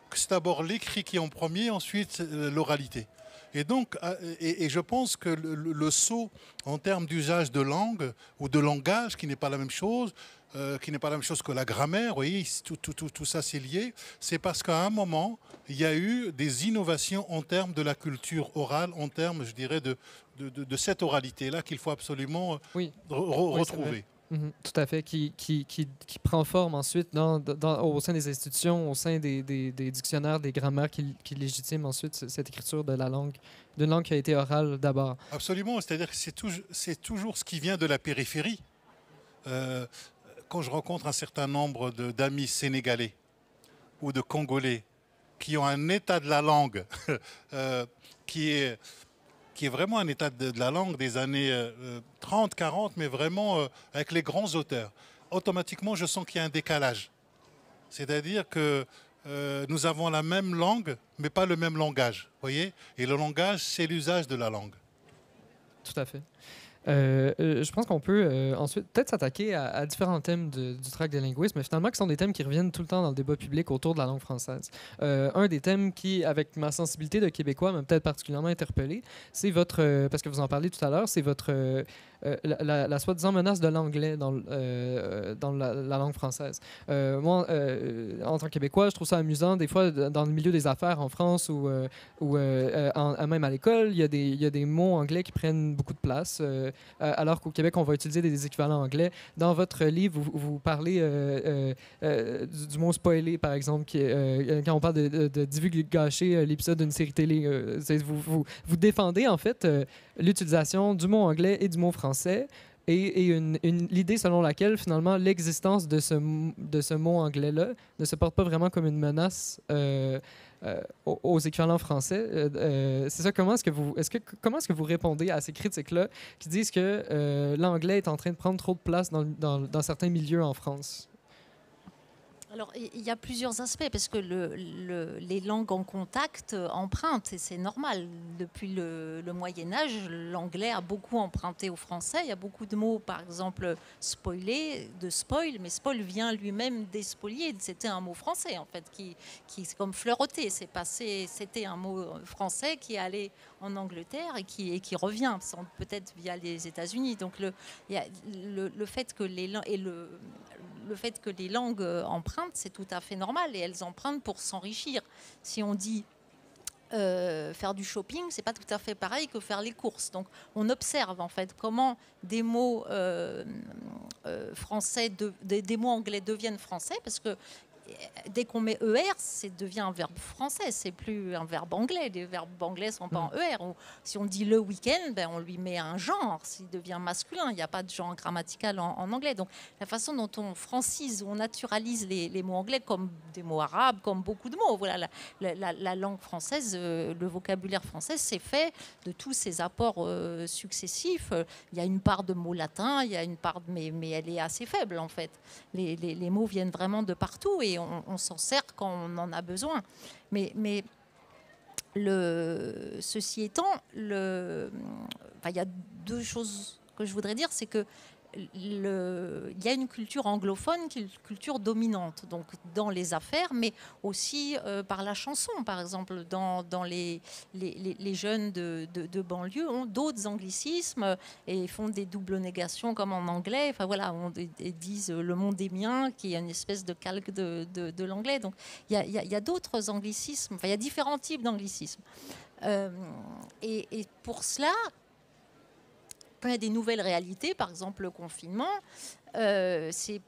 que c'est d'abord l'écrit qui est en premier, ensuite l'oralité. Et donc, je pense que le saut en termes d'usage de langue ou de langage, qui n'est pas la même chose, que la grammaire, vous voyez, tout ça c'est lié, c'est parce qu'à un moment, il y a eu des innovations en termes de la culture orale, en termes, je dirais, de cette oralité-là qu'il faut absolument retrouver. Tout à fait, qui prend forme ensuite au sein des institutions, au sein des dictionnaires, des grammaires qui légitiment ensuite cette écriture de la langue, d'une langue qui a été orale d'abord. Absolument, c'est-à-dire que c'est toujours ce qui vient de la périphérie. Quand je rencontre un certain nombre d'amis sénégalais ou de Congolais qui ont un état de la langue qui est vraiment un état de la langue des années 30, 40, mais vraiment avec les grands auteurs, automatiquement, je sens qu'il y a un décalage. C'est-à-dire que nous avons la même langue, mais pas le même langage. Voyez ? Et le langage, c'est l'usage de la langue. Tout à fait. Je pense qu'on peut ensuite peut-être s'attaquer à différents thèmes du tract de linguisme, mais finalement qui sont des thèmes qui reviennent tout le temps dans le débat public autour de la langue française. Un des thèmes qui, avec ma sensibilité de Québécois, m'a peut-être particulièrement interpellé, c'est votre, parce que vous en parliez tout à l'heure, c'est votre la soi-disant menace de l'anglais dans la langue française. Moi, en tant que Québécois, je trouve ça amusant. Des fois, dans le milieu des affaires en France ou même à l'école, il y a des mots anglais qui prennent beaucoup de place, alors qu'au Québec, on va utiliser des équivalents anglais. Dans votre livre, vous parlez du mot spoiler, par exemple, quand on parle de divulgacher l'épisode d'une série télé. Vous défendez, en fait, l'utilisation du mot anglais et du mot français et l'idée selon laquelle, finalement, l'existence de ce mot anglais-là ne se porte pas vraiment comme une menace aux équivalents français. C'est ça, comment est-ce que vous répondez à ces critiques-là qui disent que l'anglais est en train de prendre trop de place dans certains milieux en France? Alors, il y a plusieurs aspects, parce que les langues en contact empruntent, et c'est normal. Depuis le Moyen-Âge, l'anglais a beaucoup emprunté au français. Il y a beaucoup de mots, par exemple, spoiler, de spoil, mais spoil vient lui-même d'espolier. C'était un mot français, en fait, qui c'est comme fleuroter. C'était un mot français qui allait en Angleterre et qui revient, peut-être via les États-Unis. Donc, le fait que le fait que les langues empruntent, c'est tout à fait normal, et elles empruntent pour s'enrichir. Si on dit faire du shopping, c'est pas tout à fait pareil que faire les courses. Donc on observe en fait comment des mots français, des mots anglais deviennent français, parce que dès qu'on met ER, ça devient un verbe français, c'est plus un verbe anglais. Les verbes anglais ne sont pas en ER. Ou, si on dit le week-end, ben, on lui met un genre, s'il devient masculin. Il n'y a pas de genre grammatical en anglais. Donc la façon dont on francise, on naturalise les mots anglais comme des mots arabes, comme beaucoup de mots. Voilà, la langue française, le vocabulaire français, c'est fait de tous ces apports successifs. Il y a une part de mots latins, il y a une part, mais elle est assez faible en fait. Les mots viennent vraiment de partout, et on s'en sert quand on en a besoin. Mais ceci étant, il y a deux choses que je voudrais dire, c'est que il y a une culture anglophone qui est une culture dominante, donc dans les affaires, mais aussi par la chanson. Par exemple, dans les jeunes de banlieue ont d'autres anglicismes et font des doubles négations comme en anglais. Enfin voilà, ils disent le monde est mien, qui est une espèce de calque de l'anglais. Donc il y a d'autres anglicismes. Enfin, il y a différents types d'anglicismes. Et pour cela, il y a des nouvelles réalités, par exemple le confinement, c'est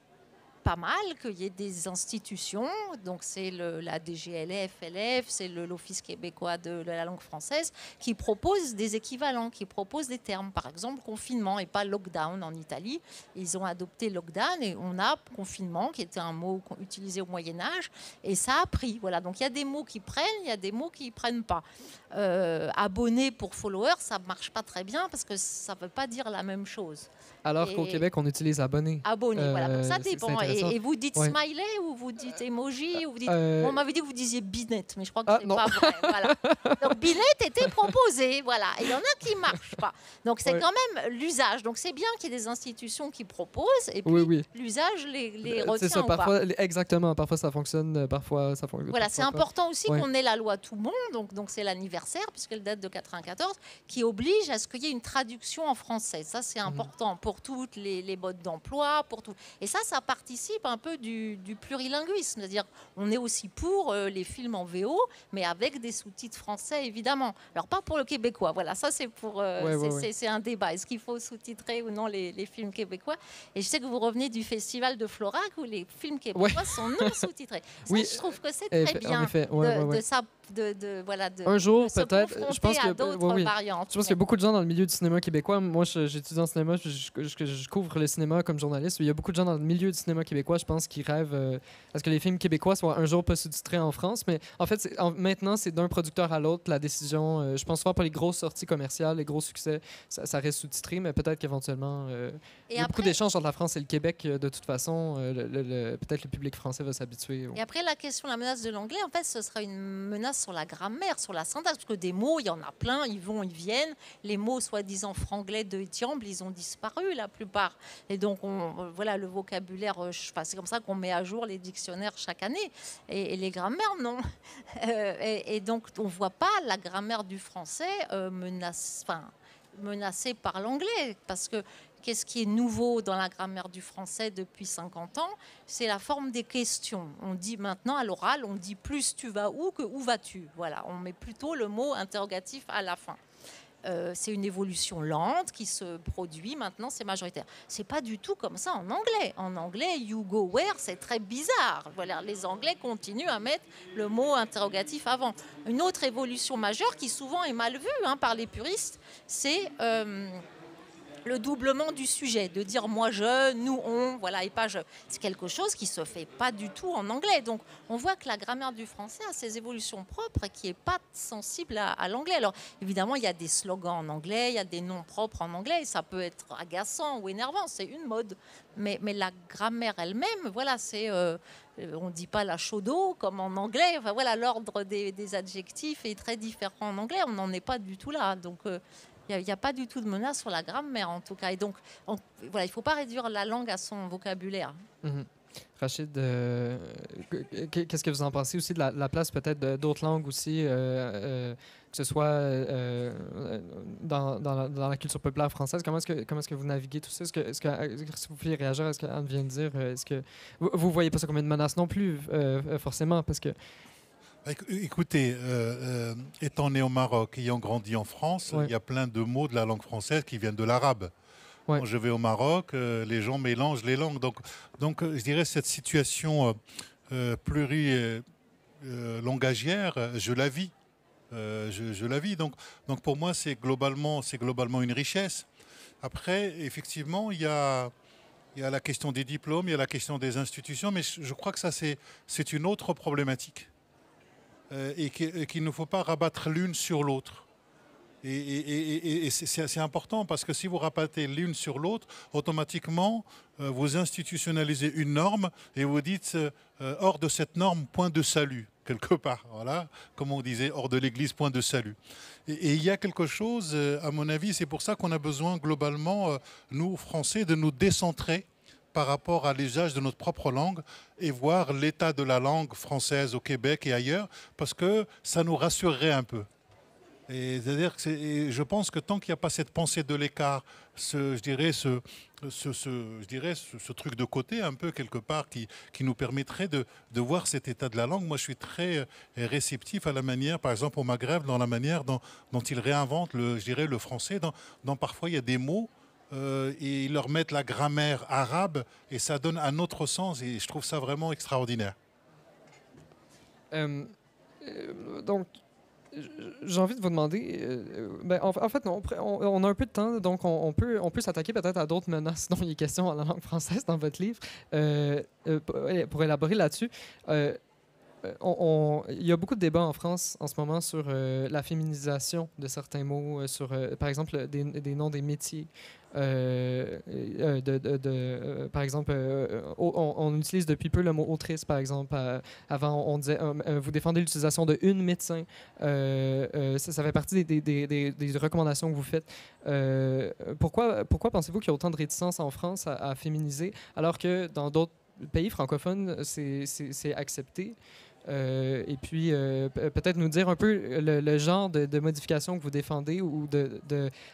pas mal qu'il y ait des institutions, donc c'est la DGLF, LF, c'est l'Office québécois de la langue française, qui proposent des équivalents, qui proposent des termes. Par exemple, confinement et pas lockdown en Italie. Ils ont adopté lockdown et on a confinement, qui était un mot utilisé au Moyen-Âge, et ça a pris. Voilà. Donc il y a des mots qui prennent, il y a des mots qui ne prennent pas. Abonné pour follower, ça ne marche pas très bien parce que ça ne veut pas dire la même chose. Alors qu'au Québec, on utilise abonné. Abonné, voilà. Donc ça dépend. Et vous dites ouais. smiley ou vous dites emoji ou vous dites... On m'avait dit que vous disiez binette, mais je crois que c'est non. pas vrai. Voilà. Donc binette était proposé, voilà. Et il y en a qui ne marchent pas. Donc c'est quand même l'usage. Donc c'est bien qu'il y ait des institutions qui proposent et puis l'usage les retient ça, ou parfois, pas. Exactement. Parfois ça fonctionne, parfois ça fonctionne. Voilà, c'est important aussi qu'on ait la loi tout monde. Donc c'est l'anniversaire, puisqu'elle date de 94, qui oblige à ce qu'il y ait une traduction en français. Ça, c'est important pour toutes les modes d'emploi, pour tout. Et ça participe un peu du plurilinguisme. C'est-à-dire, on est aussi pour les films en VO, mais avec des sous-titres français, évidemment. Alors, pas pour le québécois. Voilà, ça, c'est pour... c'est un débat. Est-ce qu'il faut sous-titrer ou non les films québécois? Et je sais que vous revenez du festival de Florac, où les films québécois sont non sous-titrés. Ça, je trouve que c'est très bien un jour, de peut-être. Je pense à d'autres variantes. Je pense qu'il y a beaucoup de gens dans le milieu du cinéma québécois. Moi, j'étudie en cinéma, je couvre le cinéma comme journaliste. Il y a beaucoup de gens dans le milieu du cinéma québécois, je pense, qui rêvent à ce que les films québécois soient un jour pas sous-titrés en France. Mais en fait, maintenant, c'est d'un producteur à l'autre la décision. Je pense souvent pour les grosses sorties commerciales, les gros succès, ça reste sous-titré, mais peut-être qu'éventuellement, il y a beaucoup d'échanges entre la France et le Québec. De toute façon, peut-être le public français va s'habituer. Et après, la question, la menace de l'anglais, en fait, ce sera une menace sur la grammaire, sur la syntaxe, parce que des mots, il y en a plein, ils vont, ils viennent. Les mots soi-disant franglais de Etiamble, ils ont disparu la plupart. Et donc, voilà, le vocabulaire, c'est comme ça qu'on met à jour les dictionnaires chaque année. Et les grammaires, non. Et donc, on ne voit pas la grammaire du français menacée par l'anglais. Parce que qu'est-ce qui est nouveau dans la grammaire du français depuis 50 ans? C'est la forme des questions. On dit maintenant, à l'oral, on dit plus tu vas où que où vas-tu. Voilà, on met plutôt le mot interrogatif à la fin. C'est une évolution lente qui se produit. Maintenant, c'est majoritaire. C'est pas du tout comme ça en anglais. En anglais, you go where, c'est très bizarre. Voilà, les Anglais continuent à mettre le mot interrogatif avant. Une autre évolution majeure qui souvent est mal vue par les puristes, c'est le doublement du sujet, de dire moi je, nous on, voilà, et pas je. C'est quelque chose qui se fait pas du tout en anglais. Donc on voit que la grammaire du français a ses évolutions propres et qui est pas sensible à l'anglais. Alors évidemment, il y a des slogans en anglais, il y a des noms propres en anglais, et ça peut être agaçant ou énervant, c'est une mode. Mais la grammaire elle-même, voilà, c'est on ne dit pas la chaude eau comme en anglais. Enfin, voilà, l'ordre des adjectifs est très différent en anglais. On n'en est pas du tout là. Donc il n'y a pas du tout de menace sur la grammaire, en tout cas. Et donc, voilà, il ne faut pas réduire la langue à son vocabulaire. Rachid, qu'est-ce que vous en pensez aussi de la place peut-être d'autres langues aussi, que ce soit dans la culture populaire française? Comment est-ce que vous naviguez tout ça? Si vous pouvez réagir à ce qu'Anne vient de dire, est-ce que vous ne voyez pas ça comme une menace non plus, forcément, parce que... Écoutez, étant né au Maroc, ayant grandi en France, il y a plein de mots de la langue française qui viennent de l'arabe. Quand je vais au Maroc, les gens mélangent les langues. Donc je dirais cette situation plurilangagière, je la vis. Je la vis. Donc pour moi, c'est globalement une richesse. Après, effectivement, il y a la question des diplômes, il y a la question des institutions, mais je crois que ça, c'est une autre problématique. Et qu'il ne faut pas rabattre l'une sur l'autre. Et c'est important parce que si vous rabattez l'une sur l'autre, automatiquement, vous institutionnalisez une norme et vous dites hors de cette norme, point de salut, quelque part. Voilà, comme on disait, hors de l'église, point de salut. Et il y a quelque chose, à mon avis, c'est pour ça qu'on a besoin globalement, nous, Français, de nous décentrer par rapport à l'usage de notre propre langue et voir l'état de la langue française au Québec et ailleurs, parce que ça nous rassurerait un peu. Et c'est-à-dire que je pense que tant qu'il n'y a pas cette pensée de l'écart, ce truc de côté un peu quelque part qui nous permettrait de voir cet état de la langue, moi je suis très réceptif à la manière, par exemple au Maghreb, dans la manière dont ils réinventent le français, dans parfois il y a des mots et ils leur mettent la grammaire arabe et ça donne un autre sens et je trouve ça vraiment extraordinaire. Donc, j'ai envie de vous demander, en fait, on a un peu de temps, donc on peut s'attaquer peut-être à d'autres menaces dont il est question en la langue française dans votre livre, pour élaborer là-dessus. Il y a beaucoup de débats en France en ce moment sur la féminisation de certains mots, sur, par exemple, des noms des métiers. Par exemple, on utilise depuis peu le mot autrice, par exemple. Avant, on disait vous défendez l'utilisation de une médecin. Ça fait partie des recommandations que vous faites. Pourquoi pensez-vous qu'il y a autant de réticence en France à féminiser, alors que dans d'autres pays francophones, c'est accepté? Et puis, peut-être nous dire un peu le genre de modification que vous défendez ou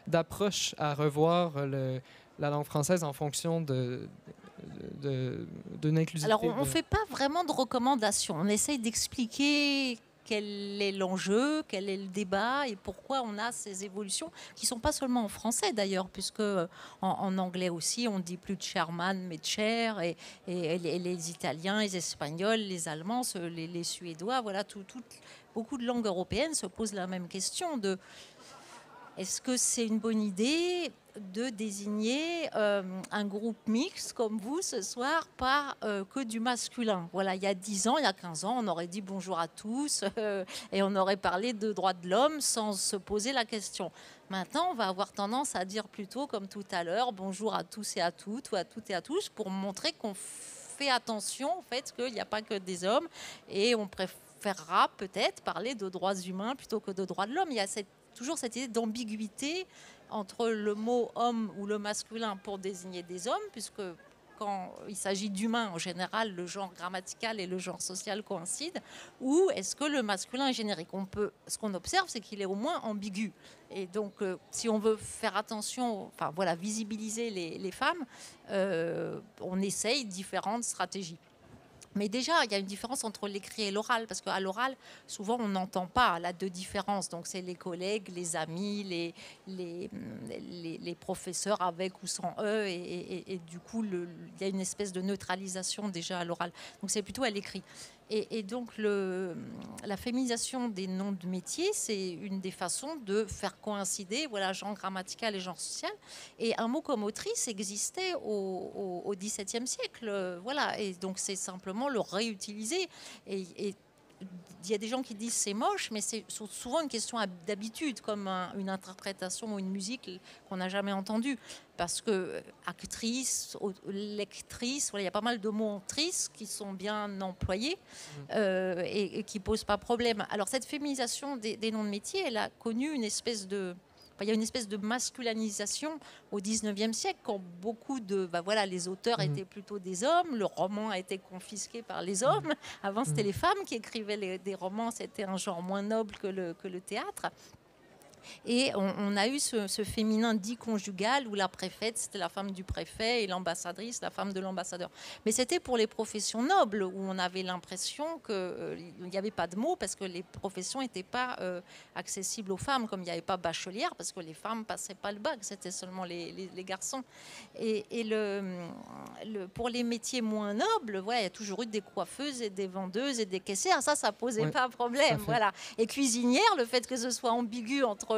d'approche à revoir la langue française en fonction d'une inclusivité. Alors, on ne fait pas vraiment de recommandations. On essaye d'expliquer quel est l'enjeu, quel est le débat et pourquoi on a ces évolutions qui ne sont pas seulement en français d'ailleurs, puisque en anglais aussi on ne dit plus de chairman mais de chair, et les Italiens, les Espagnols, les Allemands, les Suédois, voilà, beaucoup de langues européennes se posent la même question de est-ce que c'est une bonne idée de désigner un groupe mixte comme vous ce soir par que du masculin? Voilà, il y a 10 ans, il y a 15 ans, on aurait dit bonjour à tous et on aurait parlé de droits de l'homme sans se poser la question. Maintenant, on va avoir tendance à dire plutôt comme tout à l'heure, bonjour à tous et à toutes, ou à toutes et à tous, pour montrer qu'on fait attention au fait qu'il n'y a pas que des hommes et on préférera peut-être parler de droits humains plutôt que de droits de l'homme. Il y a toujours cette idée d'ambiguïté entre le mot homme ou le masculin pour désigner des hommes, puisque quand il s'agit d'humains, en général, le genre grammatical et le genre social coïncident, ou est-ce que le masculin est générique? Ce qu'on observe, c'est qu'il est au moins ambigu. Et donc, si on veut faire attention, enfin voilà, visibiliser les femmes, on essaye différentes stratégies. Mais déjà, il y a une différence entre l'écrit et l'oral, parce qu'à l'oral, souvent, on n'entend pas la deux différences. Donc, c'est les collègues, les amis, les professeurs avec ou sans eux, et du coup, il y a une espèce de neutralisation déjà à l'oral. Donc, c'est plutôt à l'écrit. Et donc, la féminisation des noms de métiers, c'est une des façons de faire coïncider, voilà, genre grammatical et genre social. Et un mot comme autrice existait au XVIIe siècle, voilà. Et donc, c'est simplement le réutiliser. Et il y a des gens qui disent c'est moche, mais c'est souvent une question d'habitude, comme une interprétation ou une musique qu'on n'a jamais entendue. Parce que actrice, lectrice, voilà, il y a pas mal de mots en trice qui sont bien employés et qui ne posent pas problème. Alors cette féminisation des noms de métiers, elle a connu une espèce de... Il y a une espèce de masculinisation au XIXe siècle, quand beaucoup de... voilà, les auteurs étaient plutôt des hommes, le roman a été confisqué par les hommes. Avant, c'était les femmes qui écrivaient des romans, c'était un genre moins noble que le théâtre. Et on a eu ce féminin dit conjugal où la préfète, c'était la femme du préfet et l'ambassadrice, la femme de l'ambassadeur. Mais c'était pour les professions nobles où on avait l'impression qu'il n'y avait pas de mots parce que les professions n'étaient pas accessibles aux femmes, comme il n'y avait pas bachelière parce que les femmes ne passaient pas le bac, c'était seulement les garçons. Et pour les métiers moins nobles, voilà, il y a toujours eu des coiffeuses et des vendeuses et des caissières. Ça posait pas problème. Voilà. Et cuisinière, le fait que ce soit ambigu entre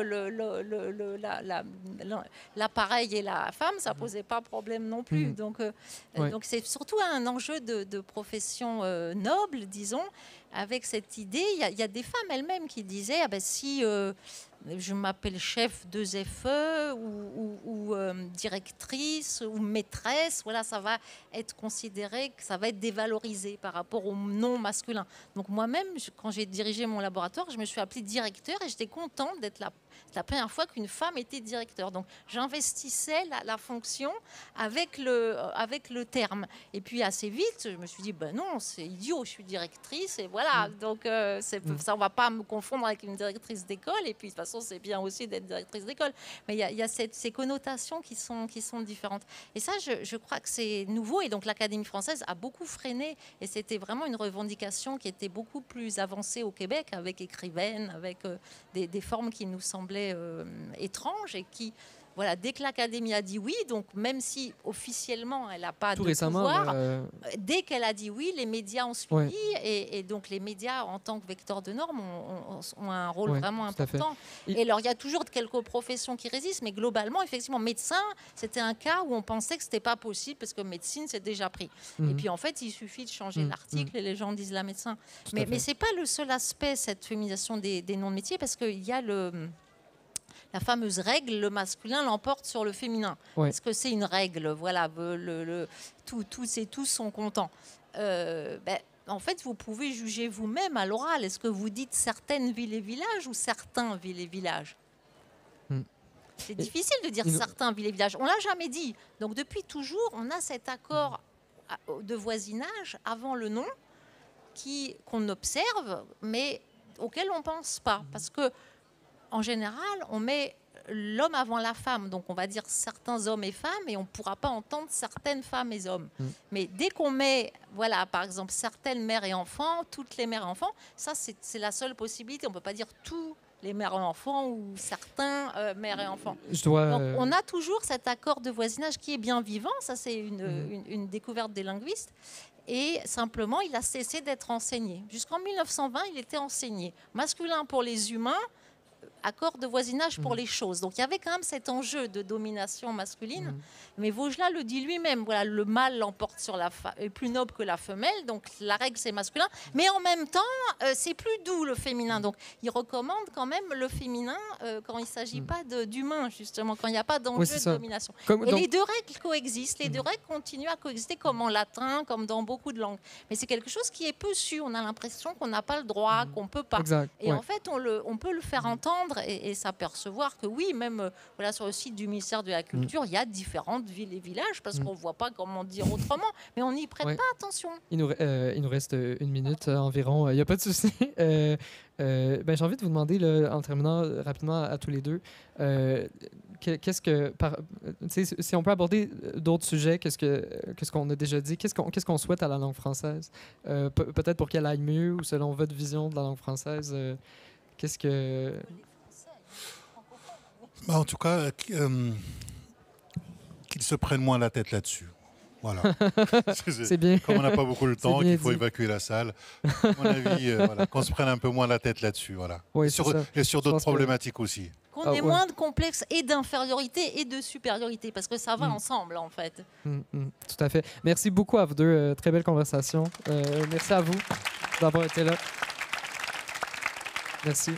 l'appareil et la femme, ça posait pas problème non plus. Donc c'est surtout un enjeu de profession noble, disons, avec cette idée. Il y a des femmes elles-mêmes qui disaient si je m'appelle chef 2FE ou directrice ou maîtresse, voilà, ça va être considéré, que ça va être dévalorisé par rapport au nom masculin. Donc moi-même, quand j'ai dirigé mon laboratoire, je me suis appelée directeur et j'étais contente d'être la première fois qu'une femme était directeur. Donc j'investissais la fonction avec le terme. Et puis assez vite, je me suis dit, non, c'est idiot, je suis directrice et voilà. Donc ça, on ne va pas me confondre avec une directrice d'école. Et puis de toute façon, c'est bien aussi d'être directrice d'école. Mais il y a ces connotations qui sont différentes. Et ça, je crois que c'est nouveau. Et donc l'Académie française a beaucoup freiné. Et c'était vraiment une revendication qui était beaucoup plus avancée au Québec, avec écrivaine, avec des formes qui nous semblaient étranges et qui... Voilà, dès que l'Académie a dit oui, donc même si officiellement elle n'a pas de pouvoir, dès qu'elle a dit oui, les médias ont suivi et donc les médias en tant que vecteurs de normes ont un rôle vraiment important. Et alors il y a toujours quelques professions qui résistent, mais globalement, effectivement, médecin, c'était un cas où on pensait que c'était pas possible parce que médecine c'est déjà pris. Et puis en fait, il suffit de changer l'article et les gens disent la médecin. Mais c'est pas le seul aspect, cette féminisation des noms de métiers, parce qu'il y a la fameuse règle, le masculin l'emporte sur le féminin. Est-ce que c'est une règle? Voilà, tous et tous sont contents. En fait, vous pouvez juger vous-même à l'oral. Est-ce que vous dites certaines villes et villages ou certains villes et villages? C'est difficile de dire certains villes et villages. On l'a jamais dit. Donc depuis toujours, on a cet accord de voisinage avant le nom qu'on observe, mais auquel on ne pense pas. Parce que en général, on met l'homme avant la femme. Donc, on va dire certains hommes et femmes et on ne pourra pas entendre certaines femmes et hommes. Mais dès qu'on met, voilà, par exemple, certaines mères et enfants, toutes les mères et enfants, ça, c'est la seule possibilité. On ne peut pas dire tous les mères et enfants ou certains mères et enfants. Donc, on a toujours cet accord de voisinage qui est bien vivant. Ça, c'est une découverte des linguistes. Et simplement, il a cessé d'être enseigné. Jusqu'en 1920, il était enseigné. Masculin pour les humains, accord de voisinage pour les choses. Donc il y avait quand même cet enjeu de domination masculine. Mais Vaugelas le dit lui-même, voilà, le mâle l'emporte sur est plus noble que la femelle, donc la règle c'est masculin. Mais en même temps, c'est plus doux le féminin. Donc il recommande quand même le féminin quand il ne s'agit pas d'humain, justement, quand il n'y a pas d'enjeu de domination. Les deux règles coexistent, les deux règles continuent à coexister comme en latin, comme dans beaucoup de langues. Mais c'est quelque chose qui est peu su. On a l'impression qu'on n'a pas le droit, qu'on ne peut pas. Et en fait, on peut le faire entendre et s'apercevoir que oui, même voilà, sur le site du ministère de la Culture, il y a différentes villes et villages parce qu'on ne voit pas comment dire autrement, mais on n'y prête pas attention. Il nous reste 1 minute environ, il n'y a pas de souci. J'ai envie de vous demander, là, en terminant rapidement à tous les deux, qu'est-ce que, si on peut aborder d'autres sujets, qu'est-ce qu'on a déjà dit, qu'est-ce qu'on souhaite à la langue française, peut-être pour qu'elle aille mieux ou selon votre vision de la langue française, qu'est-ce que... En tout cas, qu'ils se prennent moins la tête là-dessus. Voilà. C'est bien. Comme on n'a pas beaucoup de temps, qu'il faut dit. évacuer la salle, à mon avis, voilà, qu'on se prenne un peu moins la tête là-dessus. Voilà. Oui, et sur d'autres problématiques aussi. Qu'on ait moins de complexes et d'infériorité et de supériorité, parce que ça va ensemble, en fait. Tout à fait. Merci beaucoup à vous deux. Très belle conversation. Merci à vous d'avoir été là. Merci.